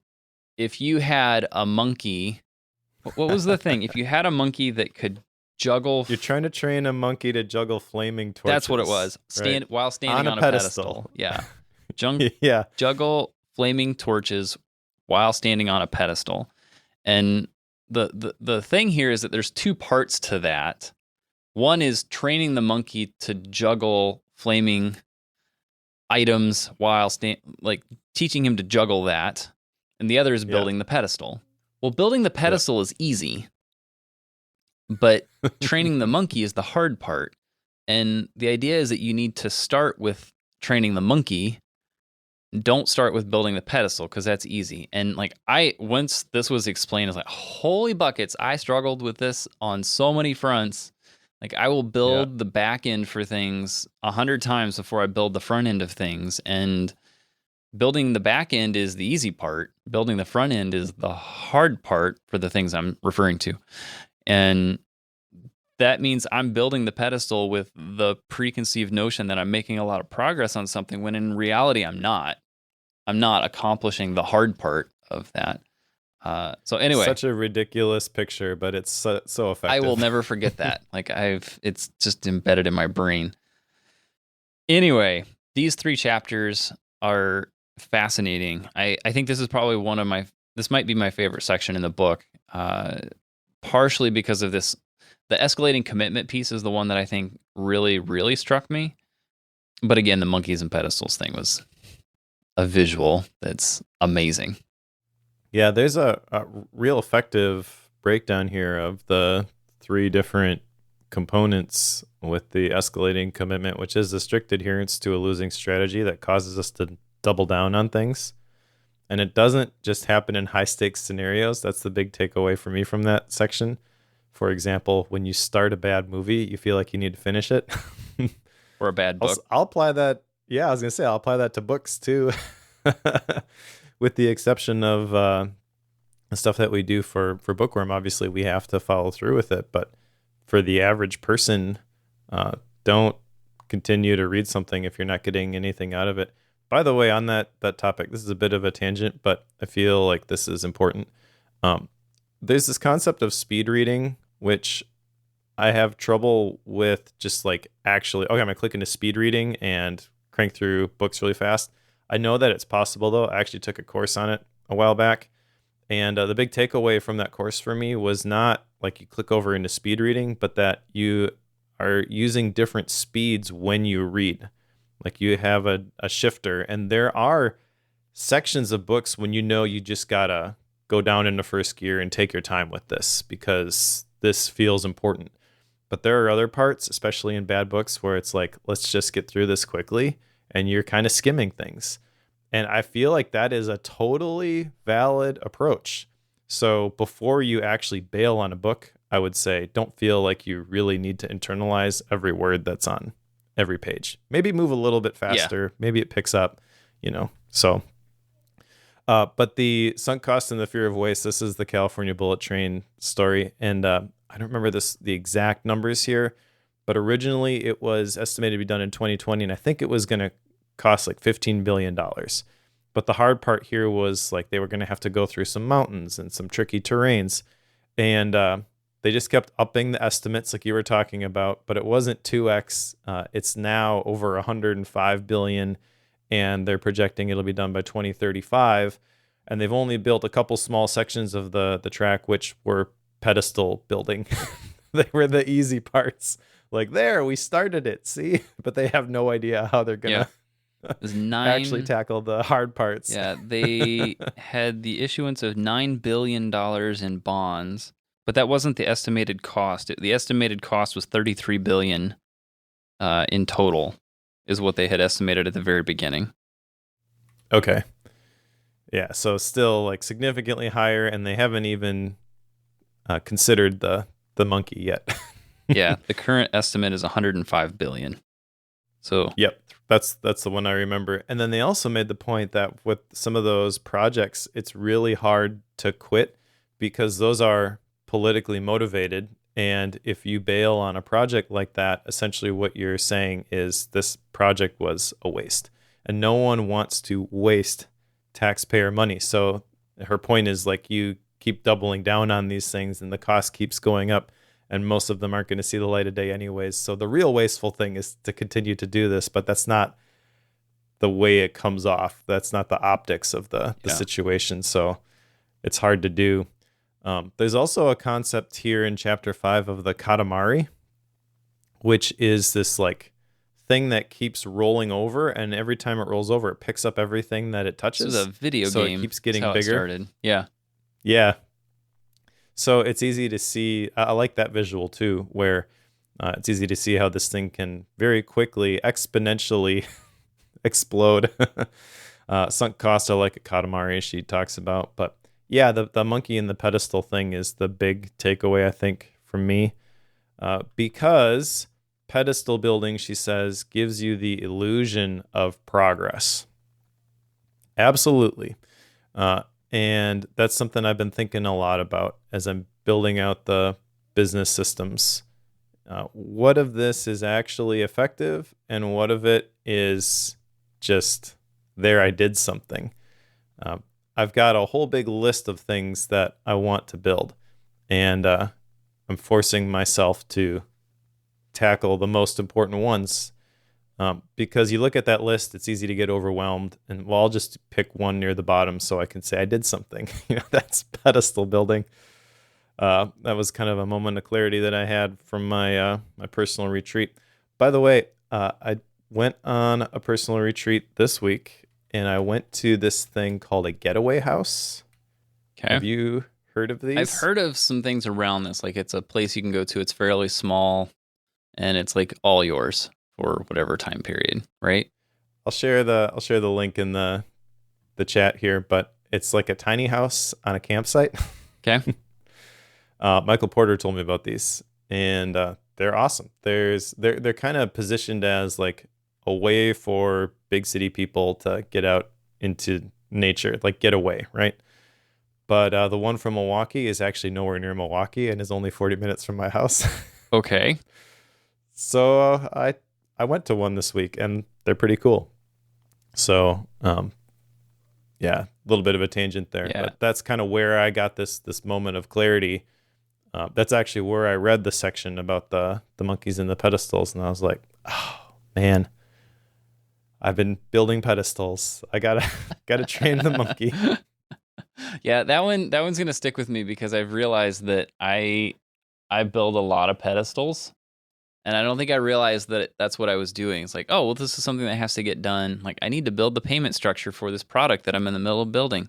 if you had a monkey, what was the thing? If you had a monkey that could juggle... You're trying to train a monkey to juggle flaming torches. That's what it was. While standing on a pedestal. Yeah. Yeah. Juggle flaming torches while standing on a pedestal. And the thing here is that there's 2 parts to that. One is training the monkey to juggle flaming items while teaching him to juggle that. And the other is building the pedestal. Well, building the pedestal is easy, but training the monkey is the hard part. And the idea is that you need to start with training the monkey. Don't start with building the pedestal because that's easy. And once this was explained, I was like, holy buckets, I struggled with this on so many fronts. Like I will build the back end for things 100 times before I build the front end of things. And building the back end is the easy part. Building the front end is the hard part for the things I'm referring to. And that means I'm building the pedestal with the preconceived notion that I'm making a lot of progress on something when in reality I'm not. I'm not accomplishing the hard part of that. So anyway, such a ridiculous picture, but it's so effective. I will never forget that. It's just embedded in my brain. Anyway, these 3 chapters are fascinating. I think this is probably this might be my favorite section in the book, partially because of this. The escalating commitment piece is the one that I think really, really struck me. But again, the monkeys and pedestals thing was a visual that's amazing. Yeah, there's a real effective breakdown here of the 3 different components with the escalating commitment, which is the strict adherence to a losing strategy that causes us to double down on things. And it doesn't just happen in high stakes scenarios. That's the big takeaway for me from that section. For example, when you start a bad movie, you feel like you need to finish it. Or a bad book. I'll apply that. Yeah, I was going to say, I'll apply that to books too. With the exception of the stuff that we do for Bookworm. Obviously, we have to follow through with it. But for the average person, don't continue to read something if you're not getting anything out of it. By the way, on that topic, this is a bit of a tangent, but I feel like this is important. There's this concept of speed reading, which I have trouble with. Just like actually, okay, I'm gonna click into speed reading and crank through books really fast. I know that it's possible though. I actually took a course on it a while back, and the big takeaway from that course for me was not like you click over into speed reading, but that you are using different speeds when you read. Like you have a shifter, and there are sections of books when you just gotta go down into first gear and take your time with this because this feels important. But there are other parts, especially in bad books, where it's like, let's just get through this quickly, and you're kind of skimming things. And I feel like that is a totally valid approach. So before you actually bail on a book, I would say don't feel like you really need to internalize every word that's on every page. Maybe move a little bit faster. Yeah. Maybe it picks up, so. But the sunk cost and the fear of waste, this is the California Bullet Train story. And I don't remember the exact numbers here, but originally it was estimated to be done in 2020. And I think it was going to cost like $15 billion. But the hard part here was like they were going to have to go through some mountains and some tricky terrains. And they just kept upping the estimates like you were talking about, but it wasn't 2x. It's now over 105 billion. And they're projecting it'll be done by 2035. And they've only built a couple small sections of the track, which were pedestal building. They were the easy parts. Like, there, we started it, see? But they have no idea how they're going to actually tackle the hard parts. Yeah, they had the issuance of $9 billion in bonds, but that wasn't the estimated cost. The estimated cost was $33 billion in total. Is what they had estimated at the very beginning. Okay. Yeah, so still like significantly higher, and they haven't even considered the monkey yet. Yeah, the current estimate is 105 billion. So yep, that's the one I remember. And then they also made the point that with some of those projects, it's really hard to quit because those are politically motivated. And if you bail on a project like that, essentially what you're saying is this project was a waste. And no one wants to waste taxpayer money. So her point is like you keep doubling down on these things and the cost keeps going up and most of them aren't going to see the light of day anyways. So the real wasteful thing is to continue to do this, but that's not the way it comes off. That's not the optics of the situation. So it's hard to do. There's also a concept here in chapter 5 of the Katamari, which is this like thing that keeps rolling over, and every time it rolls over, it picks up everything that it touches. This is a video so game. It keeps getting That's how bigger. It started. Yeah. Yeah. So it's easy to see. I like that visual too, where it's easy to see how this thing can very quickly, exponentially explode. Sunk costs are like a Katamari she talks about, but yeah, the monkey in the pedestal thing is the big takeaway, I think, from me. Because pedestal building, she says, gives you the illusion of progress. Absolutely. And that's something I've been thinking a lot about as I'm building out the business systems. What of this is actually effective, and what of it is just, there, I did something. I've got a whole big list of things that I want to build, and I'm forcing myself to tackle the most important ones because you look at that list, it's easy to get overwhelmed, and I'll just pick one near the bottom so I can say I did something. That's pedestal building. That was kind of a moment of clarity that I had from my my personal retreat. By the way, I went on a personal retreat this week. And I went to this thing called a getaway house. Okay. Have you heard of these? I've heard of some things around this. Like it's a place you can go to. It's fairly small, and it's like all yours for whatever time period, right? I'll share the link in the chat here. But it's like a tiny house on a campsite. Okay. Michael Porter told me about these, and they're awesome. They're kind of positioned as like a way for big city people to get out into nature, like get away, right? But the one from Milwaukee is actually nowhere near Milwaukee and is only 40 minutes from my house. Okay. So I went to one this week, and they're pretty cool. So yeah, a little bit of a tangent there, Yeah. but that's kind of where I got this moment of clarity. That's actually where I read the section about the monkeys and the pedestals, and I was like, oh man, I've been building pedestals. I gotta gotta train the monkey. Yeah, that one's gonna stick with me because I've realized that I build a lot of pedestals, and I don't think I realized that that's what I was doing. It's like, oh, well, this is something that has to get done. Like, I need to build the payment structure for this product that I'm in the middle of building.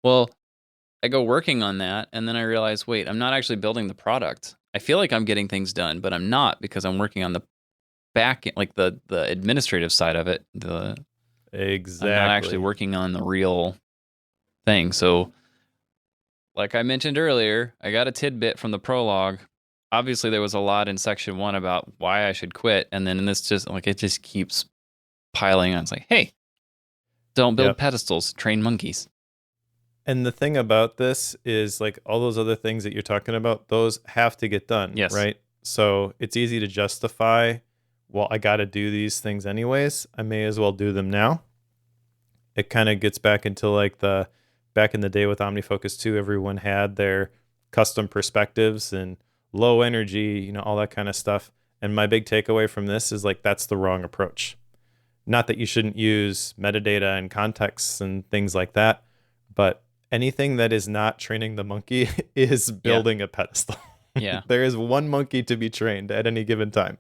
Well, I go working on that, and then I realize, wait, I'm not actually building the product. I feel like I'm getting things done, but I'm not because I'm working on the back, like the administrative side of it. I'm not actually Exactly. working on the real thing. So, like I mentioned earlier, I got a tidbit from the prologue. Obviously, there was a lot in section 1 about why I should quit, and then in this, just like it just keeps piling on. It's like, hey, don't build Yep. pedestals, train monkeys. And the thing about this is like all those other things that you're talking about, those have to get done, Yes. right? So it's easy to justify, well, I got to do these things anyways. I may as well do them now. It kind of gets back into like the back in the day with OmniFocus 2, everyone had their custom perspectives and low energy, all that kind of stuff. And my big takeaway from this is like that's the wrong approach. Not that you shouldn't use metadata and contexts and things like that, but anything that is not training the monkey is building a pedestal. Yeah. There is one monkey to be trained at any given time.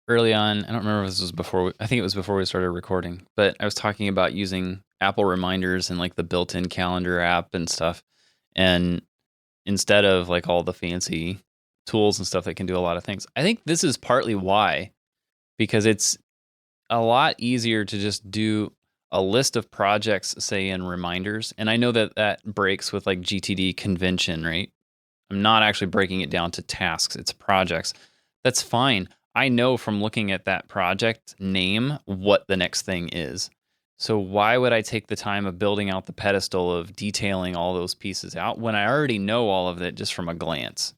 Early on, I don't remember if this was before, I think it was before we started recording, but I was talking about using Apple reminders and like the built-in calendar app and stuff. And instead of like all the fancy tools and stuff that can do a lot of things, I think this is partly why, because it's a lot easier to just do a list of projects, say in reminders. And I know that that breaks with like GTD convention, right? I'm not actually breaking it down to tasks, it's projects. That's fine. I know from looking at that project name what the next thing is. So why would I take the time of building out the pedestal of detailing all those pieces out when I already know all of it just from a glance?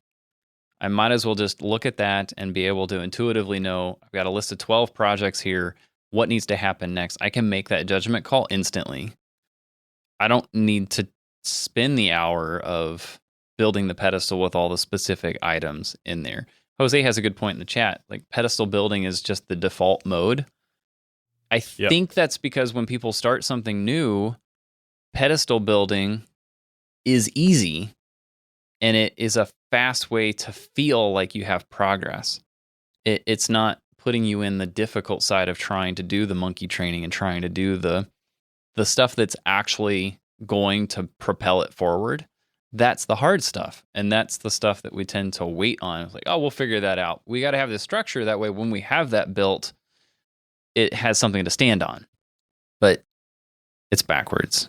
I might as well just look at that and be able to intuitively know I've got a list of 12 projects here. What needs to happen next? I can make that judgment call instantly. I don't need to spend the hour of building the pedestal with all the specific items in there. Jose has a good point in the chat. Like pedestal building is just the default mode. I think that's because when people start something new, pedestal building is easy and it is a fast way to feel like you have progress. It's not putting you in the difficult side of trying to do the monkey training and trying to do the stuff that's actually going to propel it forward. That's the hard stuff. And that's the stuff that we tend to wait on. It's like, oh, we'll figure that out. We got to have this structure. That way, when we have that built, it has something to stand on. But it's backwards.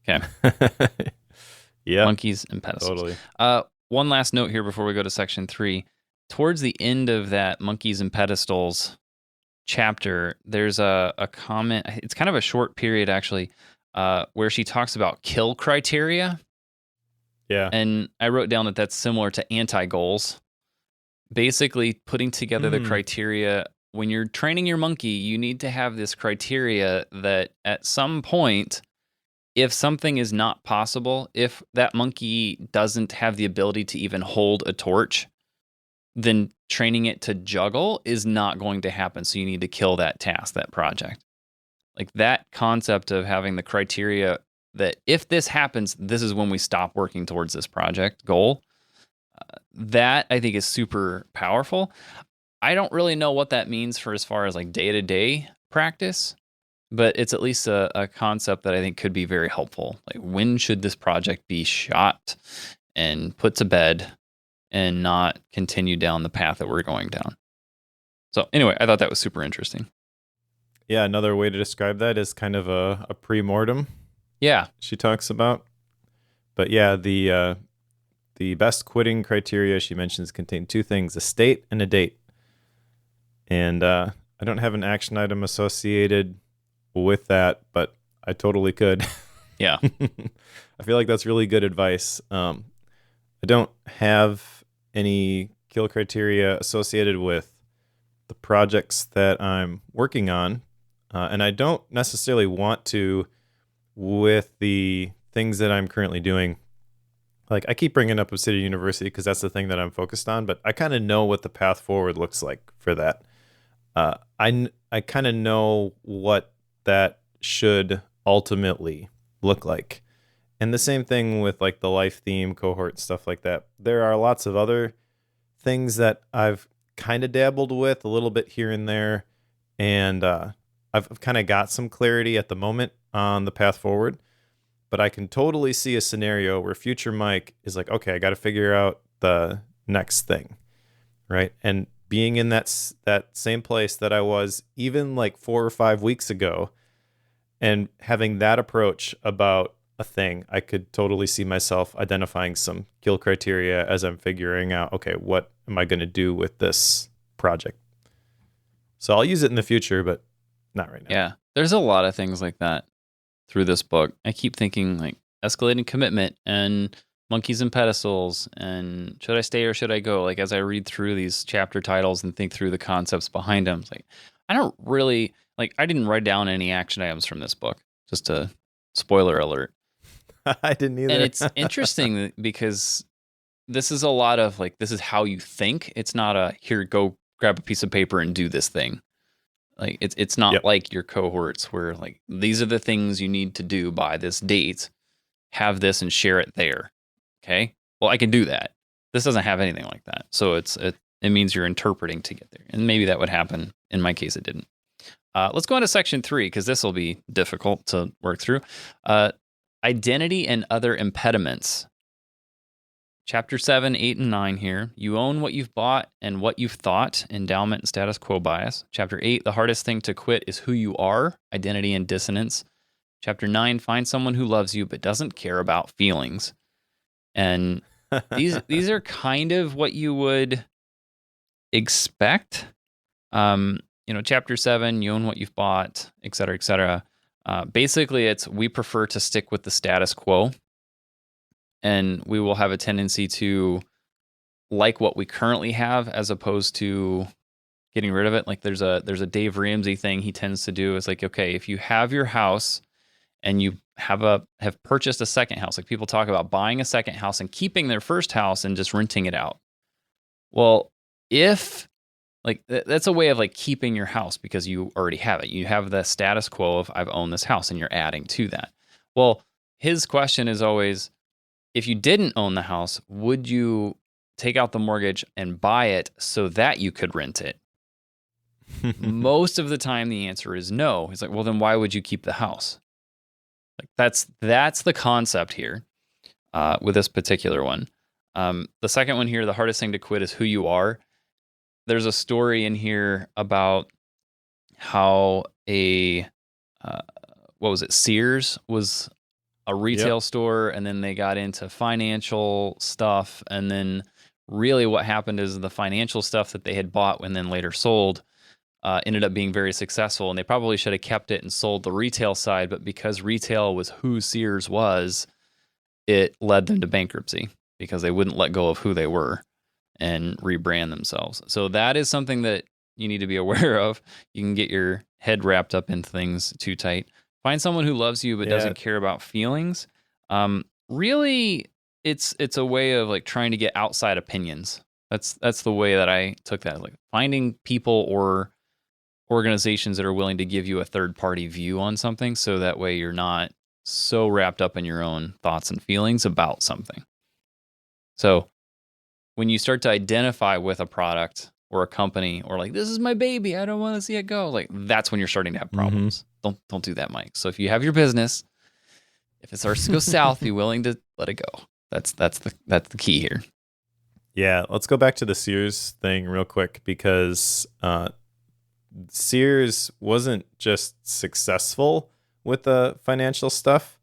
Okay. Yeah. Monkeys and pedestals. Totally. One last note here before we go to section 3. Towards the end of that monkeys and pedestals chapter, there's a comment. It's kind of a short period, actually, where she talks about kill criteria. Yeah. And I wrote down that that's similar to anti-goals. Basically, putting together the criteria. When you're training your monkey, you need to have this criteria that at some point, if something is not possible, if that monkey doesn't have the ability to even hold a torch, then training it to juggle is not going to happen. So you need to kill that task, that project. Like that concept of having the criteria that if this happens, this is when we stop working towards this project goal. That I think is super powerful. I don't really know what that means for as far as like day-to-day practice, but it's at least a concept that I think could be very helpful. Like when should this project be shot and put to bed and not continue down the path that we're going down? So anyway, I thought that was super interesting. Yeah, another way to describe that is kind of a pre-mortem. Yeah. She talks about. But yeah, the best quitting criteria she mentions contain two things, a state and a date. And I don't have an action item associated with that, but I totally could. Yeah. I feel like that's really good advice. I don't have any kill criteria associated with the projects that I'm working on. And I don't necessarily want to with the things that I'm currently doing. Like, I keep bringing up Obsidian University because that's the thing that I'm focused on, but I kind of know what the path forward looks like for that. I kind of know what that should ultimately look like. And the same thing with like the life theme cohort, stuff like that. There are lots of other things that I've kind of dabbled with a little bit here and there. And I've kind of got some clarity at the moment on the path forward. But I can totally see a scenario where future Mike is like, okay, I got to figure out the next thing, right? And being in that same place that I was even like 4 or 5 weeks ago, and having that approach about a thing, I could totally see myself identifying some kill criteria as I'm figuring out, okay, what am I going to do with this project? So I'll use it in the future, but not right now. Yeah, there's a lot of things like that through this book. I keep thinking like escalating commitment and monkeys and pedestals and should I stay or should I go? Like as I read through these chapter titles and think through the concepts behind them, it's like I don't really like. I didn't write down any action items from this book. Just a spoiler alert. I didn't either. And it's interesting because this is a lot of like this is how you think. It's not a here go grab a piece of paper and do this thing. Like it's not like your cohorts where like these are the things you need to do by this date. Have this and share it there. Okay. Well, I can do that. This doesn't have anything like that. So it means you're interpreting to get there. And maybe that would happen. In my case, it didn't. Let's go on to section 3 because this will be difficult to work through. Identity and other impediments. Chapter 7, 8, and 9 here. You own what you've bought and what you've thought, endowment and status quo bias. Chapter 8, the hardest thing to quit is who you are, identity and dissonance. Chapter 9, find someone who loves you but doesn't care about feelings. And these are kind of what you would expect. Chapter 7, you own what you've bought, et cetera, et cetera. Basically, it's we prefer to stick with the status quo. And we will have a tendency to like what we currently have as opposed to getting rid of it. Like there's a Dave Ramsey thing he tends to do. It's like, okay, if you have your house and you have purchased a second house, like people talk about buying a second house and keeping their first house and just renting it out. Well, if like that's a way of like keeping your house because you already have it. You have the status quo of I've owned this house and you're adding to that. Well, his question is always, if you didn't own the house, would you take out the mortgage and buy it so that you could rent it? Most of the time, the answer is no. He's like, well, then why would you keep the house? Like that's the concept here with this particular one. The second one here, the hardest thing to quit is who you are. There's a story in here about how Sears was a retail store, and then they got into financial stuff, and then really what happened is the financial stuff that they had bought and then later sold ended up being very successful, and they probably should have kept it and sold the retail side, but because retail was who Sears was, it led them to bankruptcy because they wouldn't let go of who they were and rebrand themselves. So that is something that you need to be aware of. You can get your head wrapped up in things too tight. Find someone who loves you but doesn't care about feelings. Really, it's a way of like trying to get outside opinions. That's the way that I took that. Like finding people or organizations that are willing to give you a third party view on something, so that way you're not so wrapped up in your own thoughts and feelings about something. So when you start to identify with a product or a company, or like, this is my baby, I don't want to see it go, like that's when you're starting to have problems. Don't do that, Mike. So if you have your business, if it starts to go south, be willing to let it go. That's the key here. Yeah, let's go back to the Sears thing real quick, because Sears wasn't just successful with the financial stuff.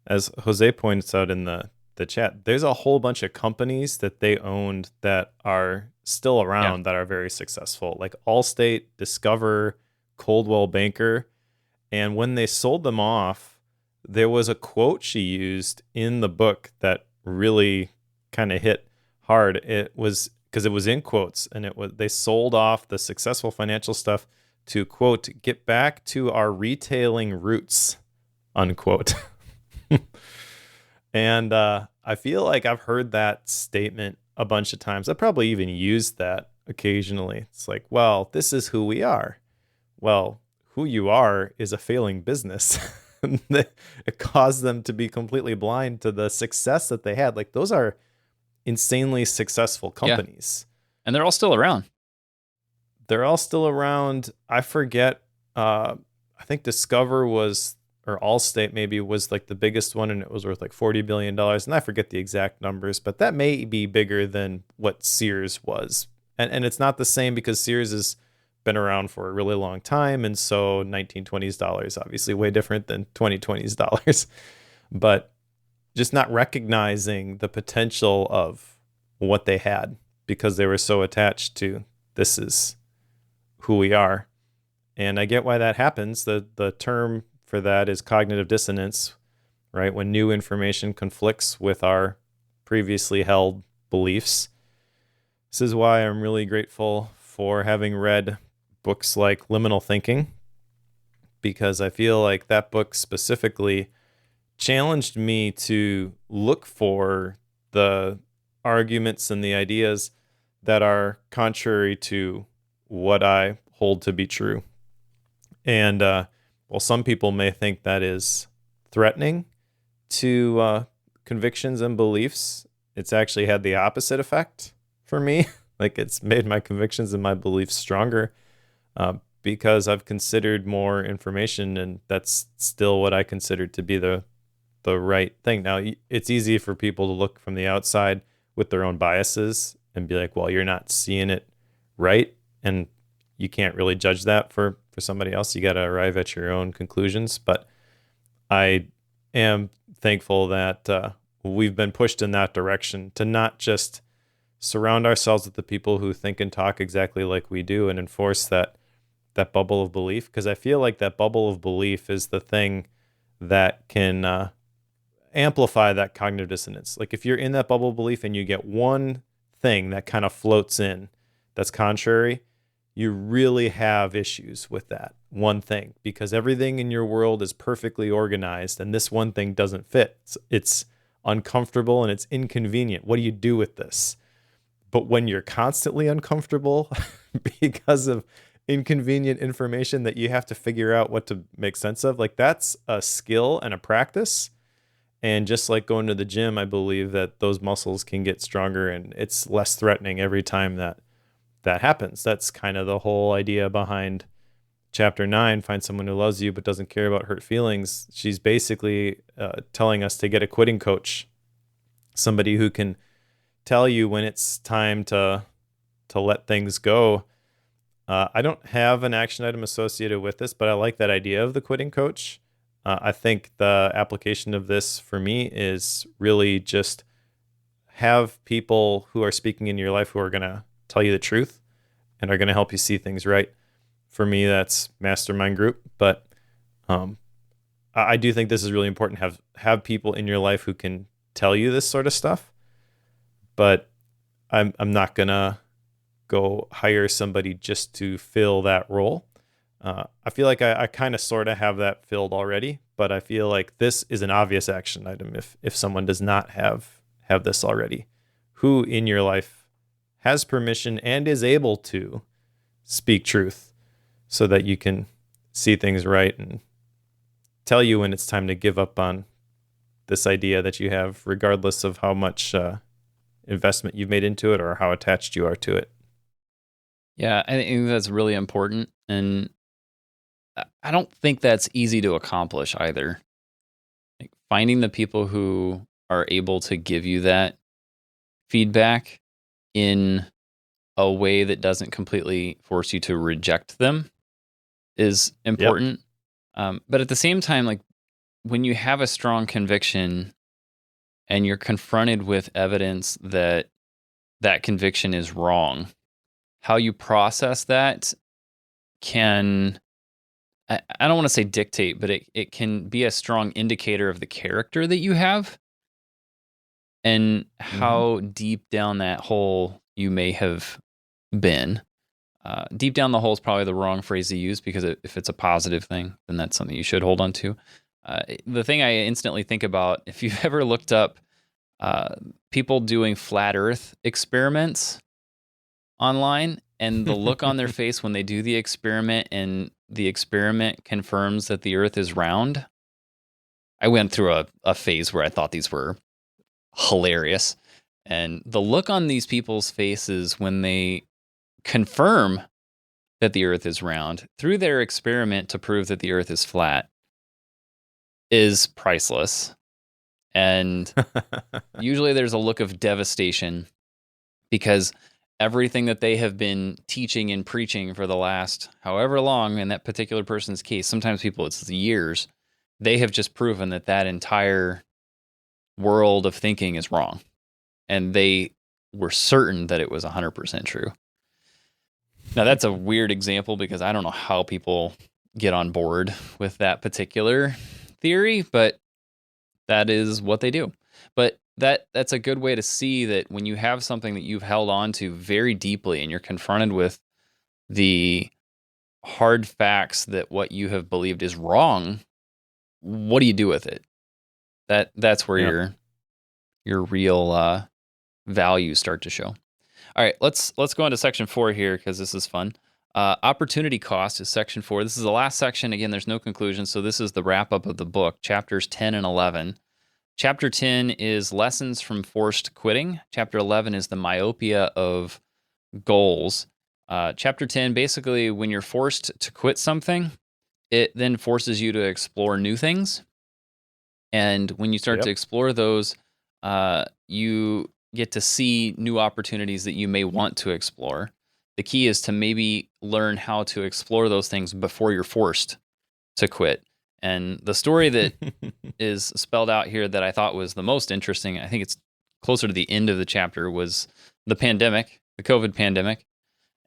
As Jose points out in the chat, there's a whole bunch of companies that they owned that are still around that are very successful, like Allstate, Discover, Coldwell Banker. And when they sold them off, there was a quote she used in the book that really kind of hit hard. It was because it was in quotes, and they sold off the successful financial stuff to, quote, get back to our retailing roots, unquote. And I feel like I've heard that statement a bunch of times. I probably even used that occasionally. It's like, well, this is who we are. Well, who you are is a failing business. It caused them to be completely blind to the success that they had. Like, those are insanely successful companies. And they're all still around. They're all still around. I forget. I think Discover was, or Allstate maybe, was like the biggest one, and it was worth like $40 billion. And I forget the exact numbers, but that may be bigger than what Sears was. And it's not the same because Sears has been around for a really long time. And so 1920s dollars, obviously way different than 2020s dollars. But just not recognizing the potential of what they had because they were so attached to, this is who we are. And I get why that happens. The term for that is cognitive dissonance, right? When new information conflicts with our previously held beliefs. This is why I'm really grateful for having read books like Liminal Thinking, because I feel like that book specifically challenged me to look for the arguments and the ideas that are contrary to what I hold to be true. And while some people may think that is threatening to convictions and beliefs, it's actually had the opposite effect for me. Like, it's made my convictions and my beliefs stronger because I've considered more information, and that's still what I consider to be the right thing. Now, it's easy for people to look from the outside with their own biases and be like, well, you're not seeing it right. And you can't really judge that for somebody else. You got to arrive at your own conclusions. But I am thankful that we've been pushed in that direction to not just surround ourselves with the people who think and talk exactly like we do and enforce that bubble of belief. Because I feel like that bubble of belief is the thing that can amplify that cognitive dissonance. Like, if you're in that bubble of belief and you get one thing that kind of floats in that's contrary, you really have issues with that one thing, because everything in your world is perfectly organized and this one thing doesn't fit. It's uncomfortable and it's inconvenient. What do you do with this? But when you're constantly uncomfortable because of inconvenient information that you have to figure out what to make sense of, like, that's a skill and a practice. And just like going to the gym, I believe that those muscles can get stronger and it's less threatening every time that happens. That's kind of the whole idea behind chapter 9, find someone who loves you but doesn't care about hurt feelings. She's basically telling us to get a quitting coach, somebody who can tell you when it's time to let things go. I don't have an action item associated with this, but I like that idea of the quitting coach. I think the application of this for me is really just have people who are speaking in your life who are going to tell you the truth and are going to help you see things right. For me, that's mastermind group. But I do think this is really important. Have people in your life who can tell you this sort of stuff. But I'm not going to go hire somebody just to fill that role. I feel like I kind of sort of have that filled already, but I feel like this is an obvious action item if someone does not have this already. Who in your life has permission and is able to speak truth so that you can see things right and tell you when it's time to give up on this idea that you have, regardless of how much investment you've made into it or how attached you are to it. Yeah, I think that's really important. And I don't think that's easy to accomplish either. Like, finding the people who are able to give you that feedback in a way that doesn't completely force you to reject them is important. Yep. But at the same time, like, when you have a strong conviction and you're confronted with evidence that that conviction is wrong, how you process that can, I don't want to say dictate, but it can be a strong indicator of the character that you have and how deep down that hole you may have been. Deep down the hole is probably the wrong phrase to use, because if it's a positive thing, then that's something you should hold on to. The thing I instantly think about, if you've ever looked up people doing flat Earth experiments online, and the look on their face when they do the experiment and the experiment confirms that the Earth is round. I went through a phase where I thought these were hilarious. And the look on these people's faces when they confirm that the Earth is round through their experiment to prove that the Earth is flat is priceless. And usually there's a look of devastation, because everything that they have been teaching and preaching for the last however long, in that particular person's case, sometimes people it's years, they have just proven that that entire world of thinking is wrong. And they were certain that it was 100% true. Now, that's a weird example, because I don't know how people get on board with that particular theory, but that is what they do. But that's a good way to see that when you have something that you've held on to very deeply and you're confronted with the hard facts that what you have believed is wrong, what do you do with it? That's where your real values start to show. All right, let's go into section 4 here, because this is fun. Opportunity cost is section 4. This is the last section. Again, there's no conclusion, so this is the wrap-up of the book, chapters 10 and 11. Chapter 10 is lessons from forced quitting. Chapter 11 is the myopia of goals. Chapter 10, basically, when you're forced to quit something, it then forces you to explore new things. And when you start to explore those, you get to see new opportunities that you may want to explore. The key is to maybe learn how to explore those things before you're forced to quit. And the story that is spelled out here that I thought was the most interesting, I think it's closer to the end of the chapter, was the pandemic, the COVID pandemic,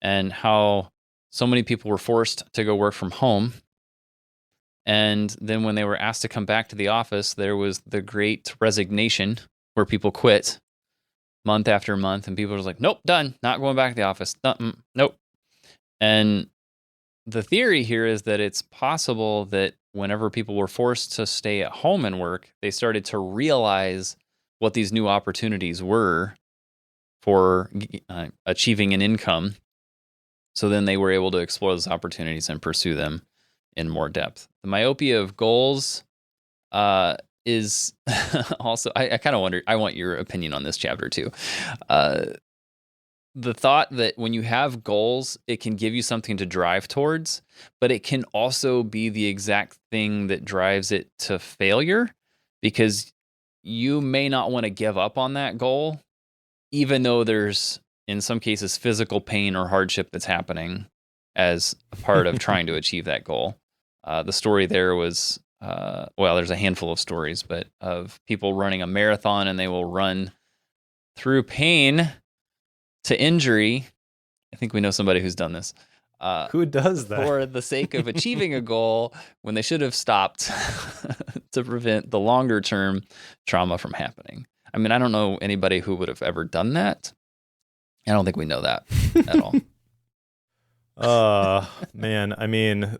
and how so many people were forced to go work from home. And then when they were asked to come back to the office, there was the great resignation where people quit month after month, and people were like, nope, done, not going back to the office. Nope. And the theory here is that it's possible that whenever people were forced to stay at home and work, they started to realize what these new opportunities were for achieving an income. So then they were able to explore those opportunities and pursue them in more depth. The myopia of goals is also, I kind of wonder, I want your opinion on this chapter too. The thought that when you have goals, it can give you something to drive towards, but it can also be the exact thing that drives it to failure, because you may not want to give up on that goal, even though there's, in some cases, physical pain or hardship that's happening as a part of trying to achieve that goal. The story there was, well, there's a handful of stories, but of people running a marathon, and they will run through pain to injury. I think we know somebody who's done this. Who does that? For the sake of achieving a goal when they should have stopped to prevent the longer term trauma from happening. I mean, I don't know anybody who would have ever done that. I don't think we know that at all. Man, I mean,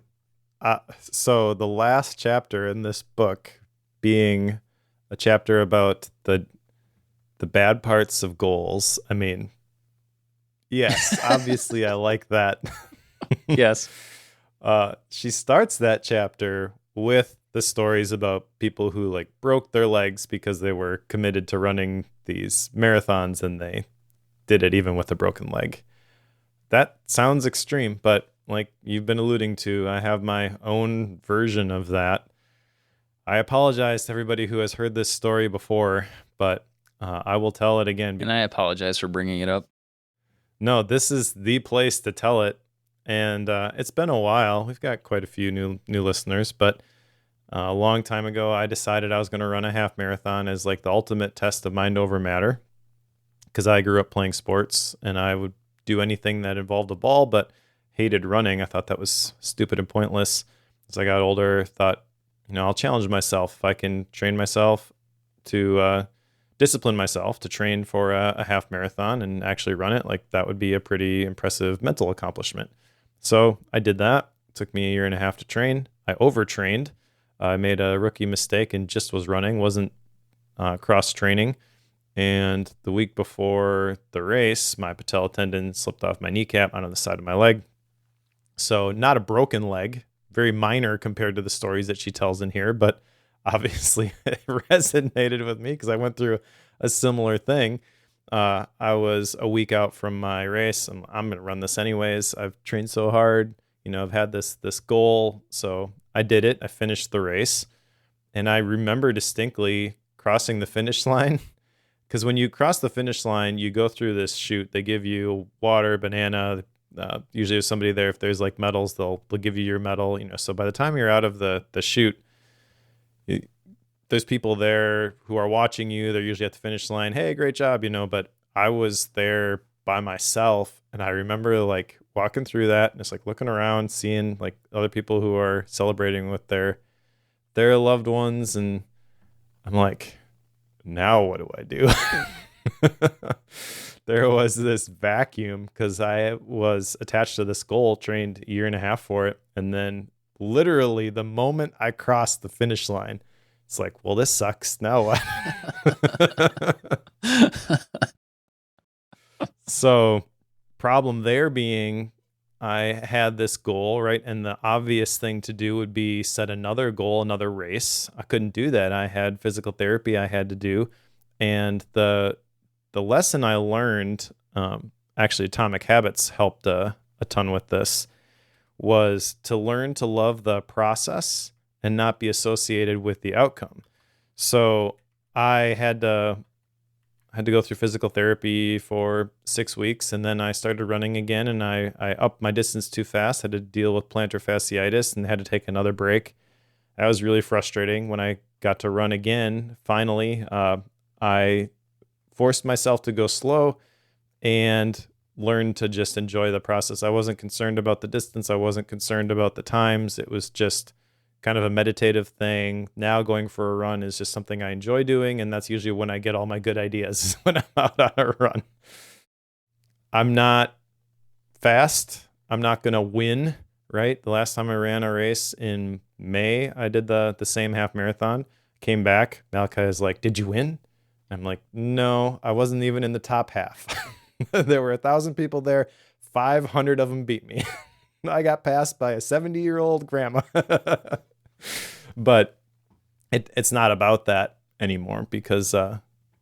so the last chapter in this book being a chapter about the bad parts of goals. I mean, yes, obviously I like that. Yes. She starts that chapter with the stories about people who like broke their legs because they were committed to running these marathons, and they did it even with a broken leg. That sounds extreme, but like you've been alluding to, I have my own version of that. I apologize to everybody who has heard this story before, but I will tell it again. And I apologize for bringing it up. No, this is the place to tell it. And it's been a while. We've got quite a few new listeners, but a long time ago, I decided I was going to run a half marathon as like the ultimate test of mind over matter, because I grew up playing sports and I would do anything that involved a ball, but hated running. I thought that was stupid and pointless. As I got older, thought, I'll challenge myself. If I can train myself to discipline myself to train for a half marathon and actually run it. Like that would be a pretty impressive mental accomplishment. So I did that. It took me a year and a half to train. I overtrained. I made a rookie mistake and just was running, wasn't cross training. And the week before the race, my patella tendon slipped off my kneecap onto the side of my leg. So not a broken leg, very minor compared to the stories that she tells in here, but obviously it resonated with me because I went through a similar thing. I was a week out from my race. I'm going to run this anyways. I've trained so hard. I've had this goal. So I did it. I finished the race. And I remember distinctly crossing the finish line. Because when you cross the finish line, you go through this chute. They give you water, banana. Usually there's somebody there. If there's like medals, they'll give you your medal. So by the time you're out of the chute, there's people there who are watching you. They're usually at the finish line. Hey, great job, But I was there by myself, and I remember like walking through that and just like looking around, seeing like other people who are celebrating with their loved ones, and I'm like, now what do I do? There was this vacuum because I was attached to this goal, trained a year and a half for it. And then literally the moment I crossed the finish line, it's like, well, this sucks. Now what? So problem there being I had this goal, right? And the obvious thing to do would be set another goal, another race. I couldn't do that. I had physical therapy I had to do. And the lesson I learned, actually Atomic Habits helped a ton with this, was to learn to love the process and not be associated with the outcome. So I had to go through physical therapy for 6 weeks, and then I started running again, and I upped my distance too fast, had to deal with plantar fasciitis and had to take another break. That was really frustrating. When I got to run again, finally, I forced myself to go slow and learned to just enjoy the process. I wasn't concerned about the distance. I wasn't concerned about the times. It was just kind of a meditative thing. Now going for a run is just something I enjoy doing, and that's usually when I get all my good ideas, when I'm out on a run. I'm not fast. I'm not going to win, right? The last time I ran a race in May, I did the same half marathon. Came back. Malachi is like, "Did you win?" I'm like, "No, I wasn't even in the top half." There were 1,000 people there. 500 of them beat me. I got passed by a 70-year-old grandma. But it's not about that anymore because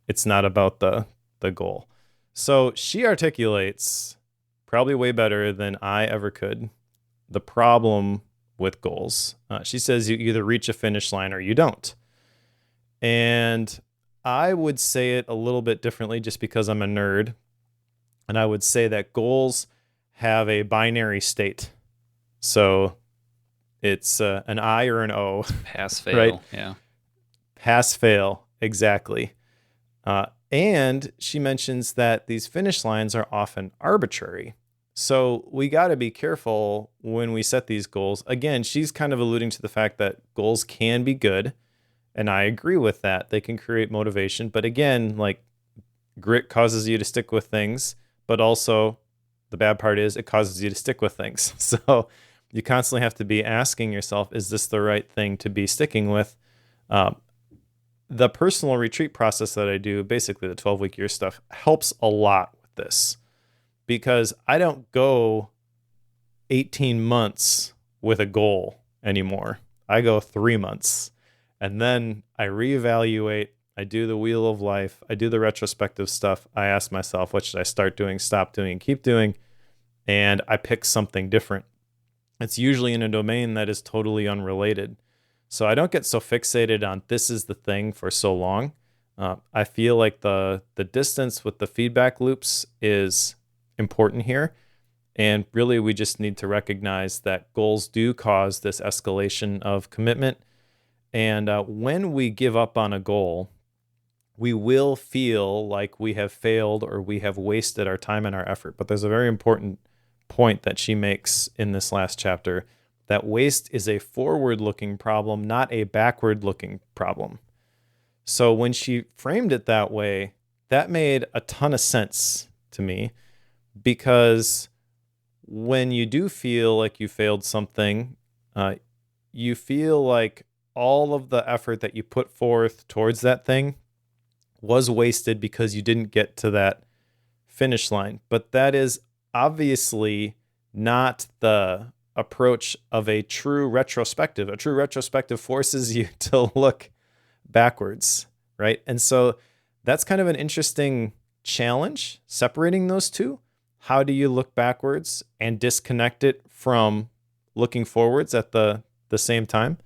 it's not about the goal. So she articulates probably way better than I ever could the problem with goals. She says you either reach a finish line or you don't. And I would say it a little bit differently just because I'm a nerd. And I would say that goals have a binary state. So it's an I or an O. Pass, fail. Right? Yeah. Pass, fail. Exactly. And she mentions that these finish lines are often arbitrary. So we got to be careful when we set these goals. Again, she's kind of alluding to the fact that goals can be good. And I agree with that. They can create motivation. But again, like grit causes you to stick with things. But also the bad part is it causes you to stick with things. So you constantly have to be asking yourself, is this the right thing to be sticking with? The personal retreat process that I do, basically the 12-week year stuff, helps a lot with this because I don't go 18 months with a goal anymore. I go 3 months and then I reevaluate. I do the wheel of life. I do the retrospective stuff. I ask myself, what should I start doing, stop doing, keep doing? And I pick something different. It's usually in a domain that is totally unrelated. So I don't get so fixated on this is the thing for so long. I feel like the distance with the feedback loops is important here. And really, we just need to recognize that goals do cause this escalation of commitment. And when we give up on a goal, we will feel like we have failed or we have wasted our time and our effort. But there's a very important point that she makes in this last chapter, that waste is a forward-looking problem, not a backward-looking problem. So when she framed it that way, that made a ton of sense to me, because when you do feel like you failed something, you feel like all of the effort that you put forth towards that thing was wasted because you didn't get to that finish line. But that is obviously not the approach of a true retrospective. A true retrospective forces you to look backwards, right? And so that's kind of an interesting challenge, separating those two. How do you look backwards and disconnect it from looking forwards at the same time?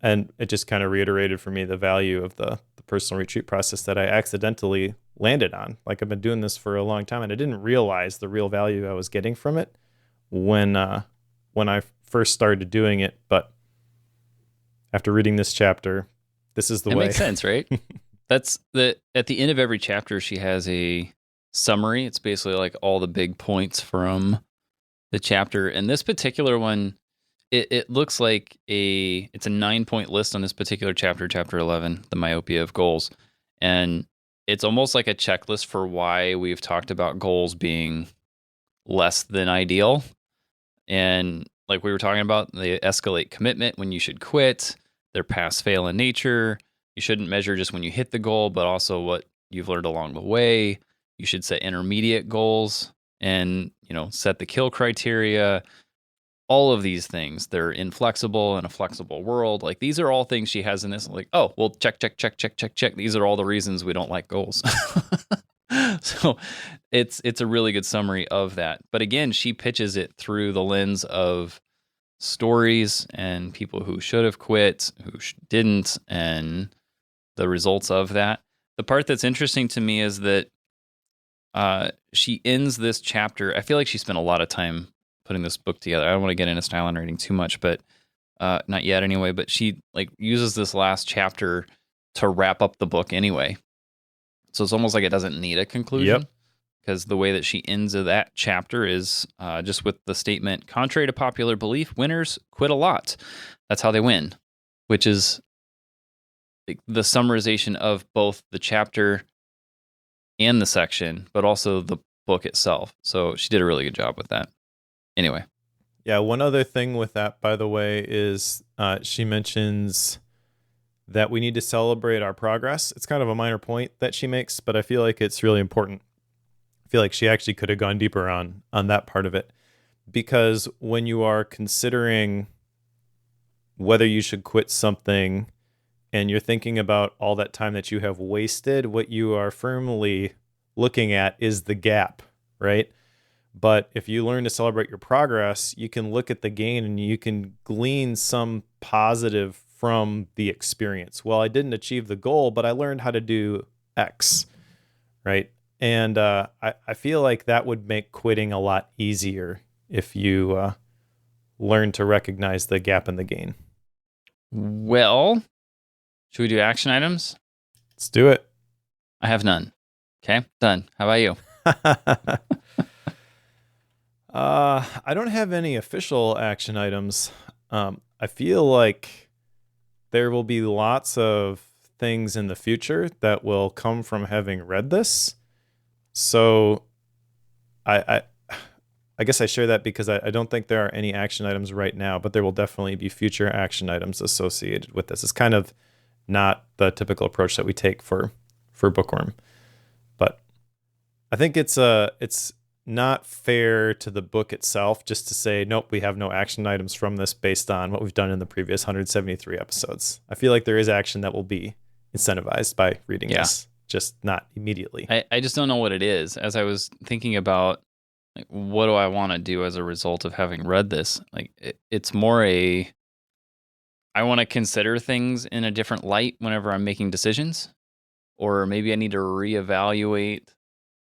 And it just kind of reiterated for me the value of the personal retreat process that I accidentally landed on. Like, I've been doing this for a long time, and I didn't realize the real value I was getting from it when I first started doing it. But after reading this chapter, this is the way. It makes sense, right? That's at the end of every chapter, she has a summary. It's basically like all the big points from the chapter. And this particular one, it looks like it's a 9-point list on this particular chapter, chapter 11, the myopia of goals. And it's almost like a checklist for why we've talked about goals being less than ideal. And like we were talking about, they escalate commitment when you should quit. They're pass fail in nature. You shouldn't measure just when you hit the goal, but also what you've learned along the way. You should set intermediate goals and, set the kill criteria. All of these things, they're inflexible in a flexible world. Like, these are all things she has in this. Like, oh, well, check. These are all the reasons we don't like goals. So it's a really good summary of that. But again, she pitches it through the lens of stories and people who should have quit, who didn't, and the results of that. The part that's interesting to me is that she ends this chapter. I feel like she spent a lot of time putting this book together. I don't want to get into style and rating too much, but not yet anyway. But she uses this last chapter to wrap up the book anyway. So it's almost like it doesn't need a conclusion. Yep. Because the way that she ends of that chapter is just with the statement, contrary to popular belief, winners quit a lot. That's how they win, which is the summarization of both the chapter and the section, but also the book itself. So she did a really good job with that. Anyway. Yeah, one other thing with that, by the way, is she mentions that we need to celebrate our progress. It's kind of a minor point that she makes, but I feel like it's really important. I feel like she actually could have gone deeper on that part of it, because when you are considering whether you should quit something and you're thinking about all that time that you have wasted, what you are firmly looking at is the gap, right? But if you learn to celebrate your progress, you can look at the gain and you can glean some positive from the experience. Well, I didn't achieve the goal, but I learned how to do X, right? And I feel like that would make quitting a lot easier if you learn to recognize the gap in the gain. Well, should we do action items? Let's do it. I have none. Okay, done. How about you? I don't have any official action items. I feel like there will be lots of things in the future that will come from having read this. So I guess I share that because I don't think there are any action items right now, but there will definitely be future action items associated with this. It's kind of not the typical approach that we take for Bookworm. But I think it's not fair to the book itself just to say, nope, we have no action items from this based on what we've done in the previous 173 episodes. I feel like there is action that will be incentivized by reading this, just not immediately. I just don't know what it is. As I was thinking about, what do I want to do as a result of having read this? It's more I want to consider things in a different light whenever I'm making decisions, or maybe I need to reevaluate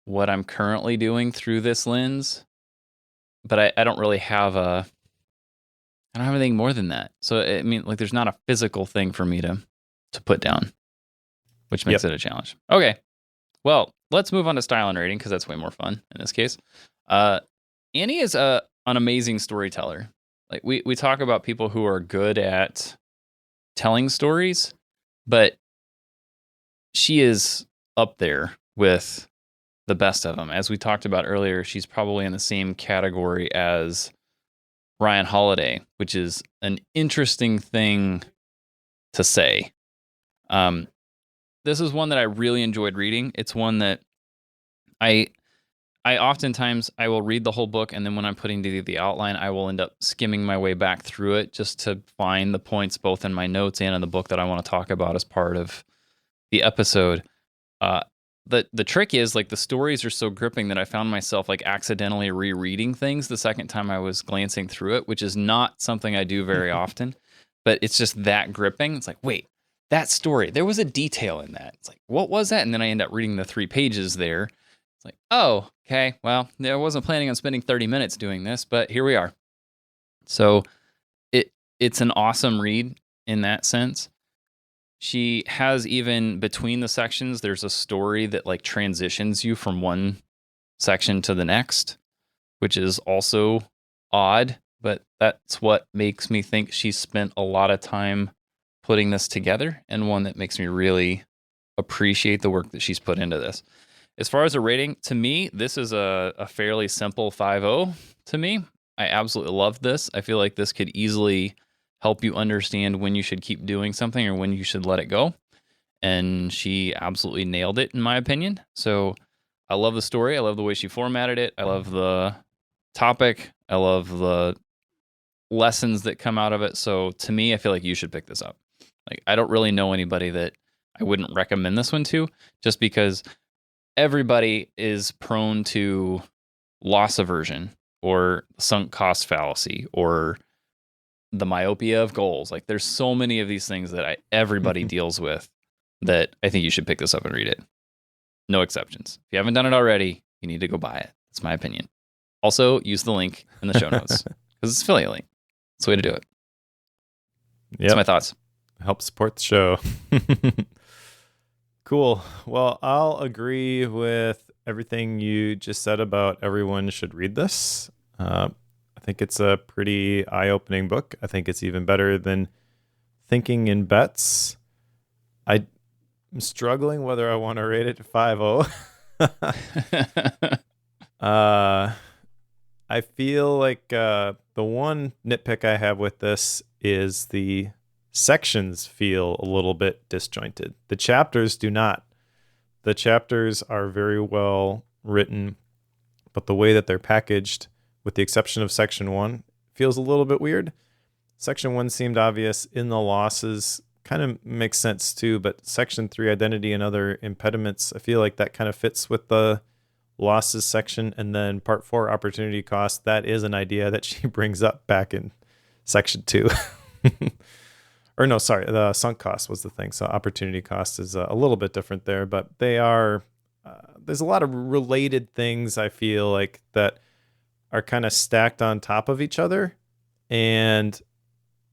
what I'm currently doing through this lens, but I don't really have I don't have anything more than that. So I mean, there's not a physical thing for me to put down, which makes it a challenge. Okay, well, let's move on to style and rating because that's way more fun in this case. Annie is an amazing storyteller. We talk about people who are good at telling stories, but she is up there with the best of them. As we talked about earlier, she's probably in the same category as Ryan Holiday, which is an interesting thing to say. This is one that I really enjoyed reading. It's one that I oftentimes I will read the whole book, and then when I'm putting together the outline, I will end up skimming my way back through it just to find the points both in my notes and in the book that I want to talk about as part of the episode. The trick is, like, the stories are so gripping that I found myself like accidentally rereading things the second time I was glancing through it, which is not something I do very often, but it's just that gripping. It's like, wait, that story, there was a detail in that. It's like, what was that? And then I end up reading the 3 pages there. It's like, oh, okay, well, I wasn't planning on spending 30 minutes doing this, but here we are. So it's an awesome read in that sense. She has, even between the sections, there's a story that like transitions you from one section to the next, which is also odd, but that's what makes me think she spent a lot of time putting this together, and one that makes me really appreciate the work that she's put into this. As far as a rating, to me, this is a fairly simple 5.0 to me. I absolutely love this. I feel like this could easily help you understand when you should keep doing something or when you should let it go. And she absolutely nailed it, in my opinion. So I love the story. I love the way she formatted it. I love the topic. I love the lessons that come out of it. So to me, I feel like you should pick this up. Like, I don't really know anybody that I wouldn't recommend this one to, just because everybody is prone to loss aversion or sunk cost fallacy or the myopia of goals. Like, there's so many of these things that everybody deals with, that I think you should pick this up and read it. No exceptions. If you haven't done it already, you need to go buy it. That's my opinion. Also, use the link in the show notes because it's affiliate link. That's the way to do it. Yeah, That's my thoughts. Help support the show. Cool. Well, I'll agree with everything you just said about everyone should read this. I think it's a pretty eye-opening book. I think it's even better than Thinking in Bets. I'm struggling whether I want to rate it 5.0. I feel like the one nitpick I have with this is the sections feel a little bit disjointed. The chapters do not. The chapters are very well written, but the way that they're packaged, with the exception of section 1, feels a little bit weird. Section 1 seemed obvious. In the losses kind of makes sense too, but section 3, identity and other impediments, I feel like that kind of fits with the losses section. And then part 4, opportunity cost, that is an idea that she brings up back in section 2. Or no, sorry, the sunk cost was the thing. So opportunity cost is a little bit different there, but they are, there's a lot of related things I feel like that are kind of stacked on top of each other. And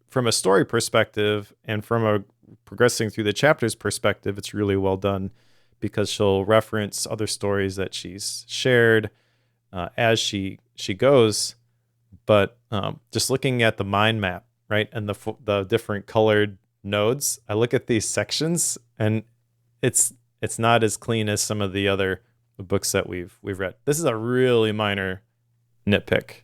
from a story perspective and from a progressing through the chapters perspective, it's really well done because she'll reference other stories that she's shared as she goes. But just looking at the mind map, right, and the different colored nodes, I look at these sections and it's not as clean as some of the other books that we've read. This is a really minor nitpick.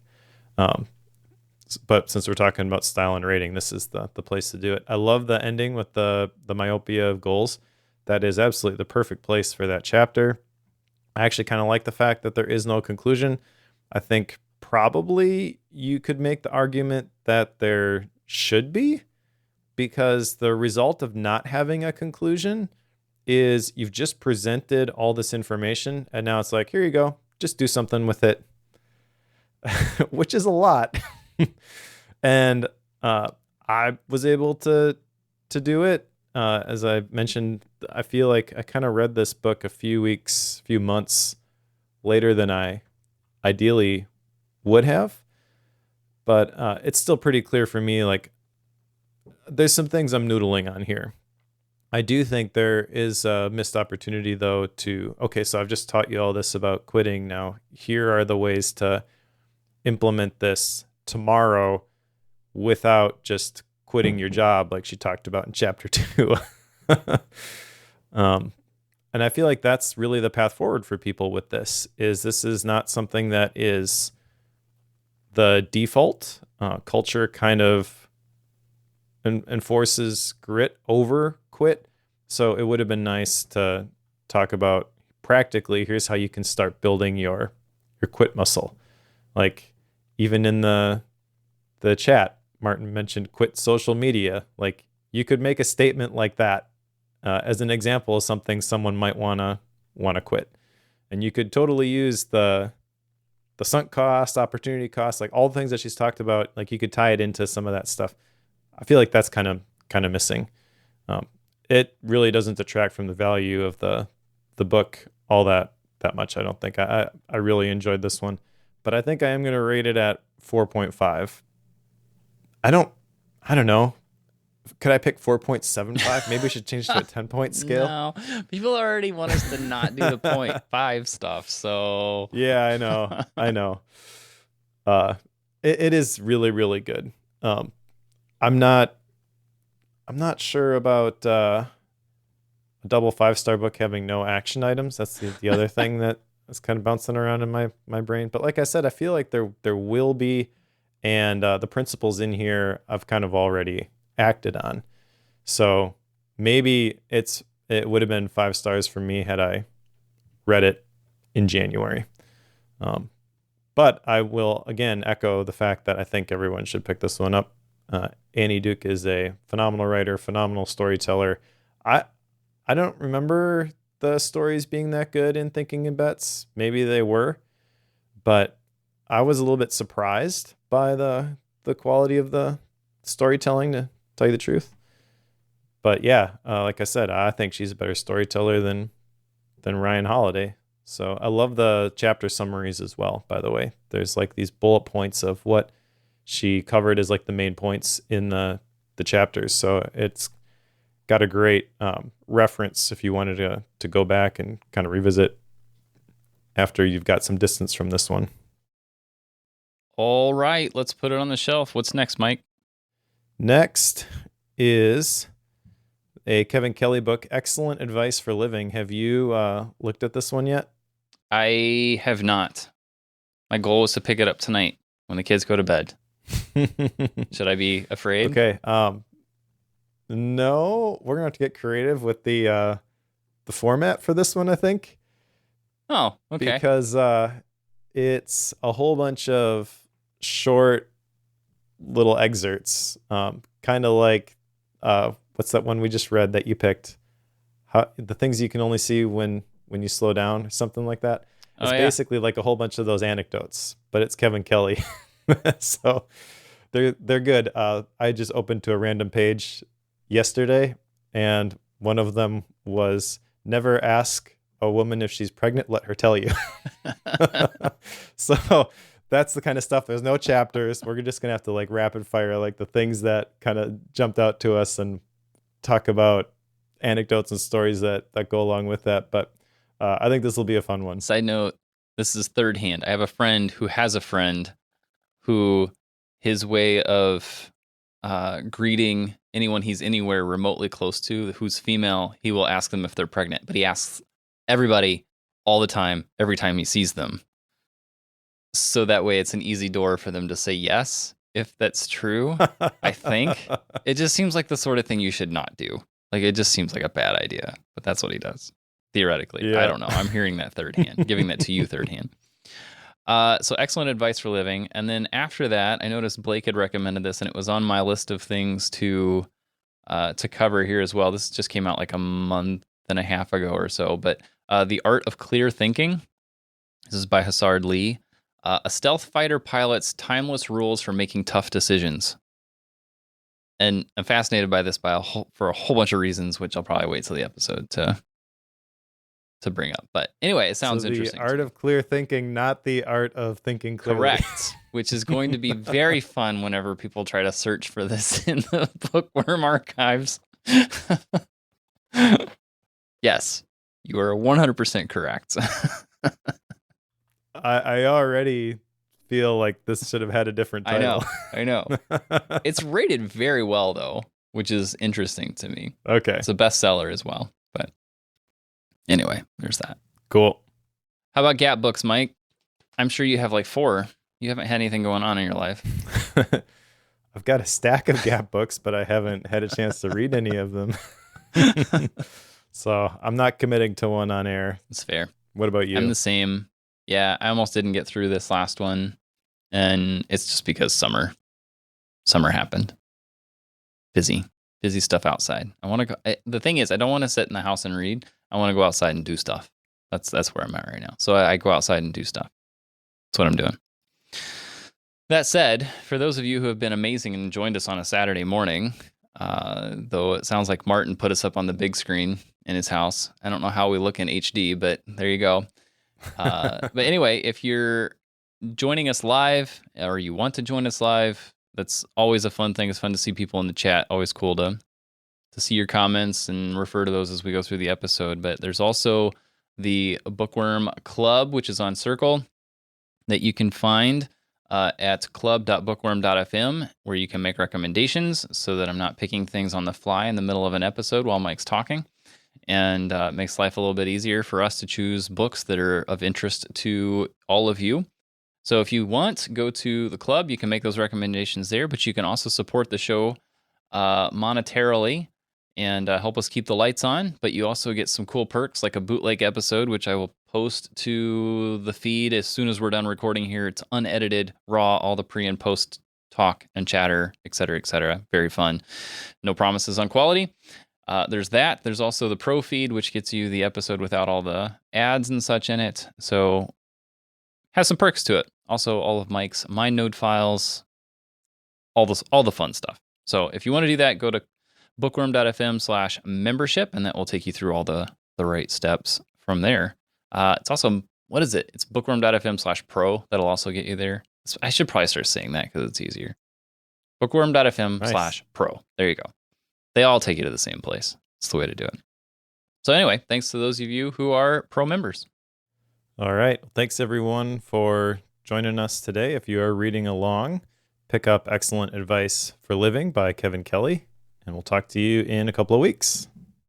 But since we're talking about style and rating, this is the place to do it. I love the ending with the myopia of goals. That is absolutely the perfect place for that chapter. I actually kind of like the fact that there is no conclusion. I think probably you could make the argument that there should be, because the result of not having a conclusion is you've just presented all this information and now it's like, here you go, just do something with it, which is a lot. And I was able to do it. As I mentioned, I feel like I kind of read this book a few months later than I ideally would have. But it's still pretty clear for me, like, there's some things I'm noodling on here. I do think there is a missed opportunity, though, okay, so I've just taught you all this about quitting. Now, here are the ways to implement this tomorrow without just quitting your job like she talked about in chapter 2. And I feel like that's really the path forward for people with this is not something that is the default. Culture kind of enforces grit over quit. So it would have been nice to talk about practically, here's how you can start building your quit muscle. Like even in the chat, Martin mentioned quit social media. Like you could make a statement like that as an example of something someone might wanna quit, and you could totally use the sunk cost, opportunity cost, like all the things that she's talked about. Like you could tie it into some of that stuff. I feel like that's kind of missing. Um, it really doesn't detract from the value of the book all that much. I don't think I really enjoyed this one, but I think I am going to rate it at 4.5. I don't know. Could I pick 4.75? Maybe we should change to a 10-point scale. No, people already want us to not do the 0.5 stuff. So Yeah, I know. It is really, really good. I'm not sure about a double 5-star book having no action items. That's the other thing that is kind of bouncing around in my brain. But like I said, I feel like there will be, and the principles in here I've kind of already acted on. So maybe it would have been 5 stars for me had I read it in January. But I will again echo the fact that I think everyone should pick this one up. Annie Duke is a phenomenal writer, phenomenal storyteller. I don't remember the stories being that good in Thinking in Bets. Maybe they were, but I was a little bit surprised by the quality of the storytelling, to tell you the truth. But yeah, like I said, I think she's a better storyteller than Ryan Holiday. So I love the chapter summaries as well, by the way. There's like these bullet points of what she covered as like the main points in the chapters. So it's got a great reference if you wanted to go back and kind of revisit after you've got some distance from this one. all right, let's put it on the shelf. What's next, Mike? Next is a Kevin Kelly book, Excellent Advice for Living. Have you looked at this one yet? I have not. My goal is to pick it up tonight when the kids go to bed. Should I be afraid? Okay. No, we're gonna have to get creative with the format for this one, I think. Oh, okay. Because it's a whole bunch of short little excerpts, kind of like what's that one we just read that you picked? The things you can only see when you slow down, or something like that. It's basically like a whole bunch of those anecdotes, but it's Kevin Kelly. So they're good. I just opened to a random page yesterday, and one of them was, never ask a woman if she's pregnant, let her tell you. So that's the kind of stuff. There's no chapters. We're just gonna have to like rapid fire like the things that kind of jumped out to us and talk about anecdotes and stories that go along with that. But I think this will be a fun one. Side note, this is third hand. I have a friend who has a friend who his way of greeting anyone he's anywhere remotely close to who's female, he will ask them if they're pregnant, but he asks everybody all the time, every time he sees them. So that way it's an easy door for them to say yes, if that's true. I think it just seems like the sort of thing you should not do. Like it just seems like a bad idea, but that's what he does. Theoretically. Yeah. I don't know. I'm hearing that third hand, giving that to you third hand. So Excellent Advice for Living. And then after that, I noticed Blake had recommended this, and it was on my list of things to cover here as well. This just came out like a month and a half ago or so. But The Art of Clear Thinking. This is by Hassard Lee. A stealth fighter pilot's timeless rules for making tough decisions. And I'm fascinated by this for a whole bunch of reasons, which I'll probably wait till the episode to bring up. But anyway, it sounds interesting. The art of clear thinking, not the art of thinking clearly. Correct. Which is going to be very fun whenever people try to search for this in the Bookworm archives. Yes, you are 100% correct. I already feel like this should have had a different title. I know. It's rated very well, though, which is interesting to me. Okay. It's a bestseller as well. But Anyway, there's that. Cool. How about Gap books, Mike? I'm sure you have like 4. You haven't had anything going on in your life. I've got a stack of Gap books, but I haven't had a chance to read any of them. So I'm not committing to one on air. It's fair. What about you? I'm the same. Yeah, I almost didn't get through this last one, and it's just because summer happened. Busy stuff outside. I want to go. The thing is, I don't want to sit in the house and read. I want to go outside and do stuff. That's where I'm at right now. So I go outside and do stuff. That's what I'm doing. That said, for those of you who have been amazing and joined us on a Saturday morning, though it sounds like Martin put us up on the big screen in his house. I don't know how we look in HD, but there you go. But anyway, if you're joining us live or you want to join us live, that's always a fun thing. It's fun to see people in the chat. Always cool to see your comments and refer to those as we go through the episode. But there's also the Bookworm Club, which is on Circle, that you can find at club.bookworm.fm, where you can make recommendations so that I'm not picking things on the fly in the middle of an episode while Mike's talking. And it makes life a little bit easier for us to choose books that are of interest to all of you. So if you want, go to the club. You can make those recommendations there, but you can also support the show monetarily and help us keep the lights on. But you also get some cool perks like a bootleg episode, which I will post to the feed as soon as we're done recording here. It's unedited, raw, all the pre and post talk and chatter, et cetera, et cetera. Very fun. No promises on quality. There's that. There's also the pro feed, which gets you the episode without all the ads and such in it. So has some perks to it. Also, all of Mike's MindNode files, all the fun stuff. So if you want to do that, go to bookworm.fm/membership, and that will take you through all the right steps from there. It's also, what is it? It's bookworm.fm/pro. That'll also get you there. I should probably start saying that because it's easier. Bookworm.fm/pro. There you go. They all take you to the same place. It's the way to do it. So anyway, thanks to those of you who are pro members. All right. Thanks, everyone, for joining us today. If you are reading along, pick up Excellent Advice for Living by Kevin Kelly, and we'll talk to you in a couple of weeks.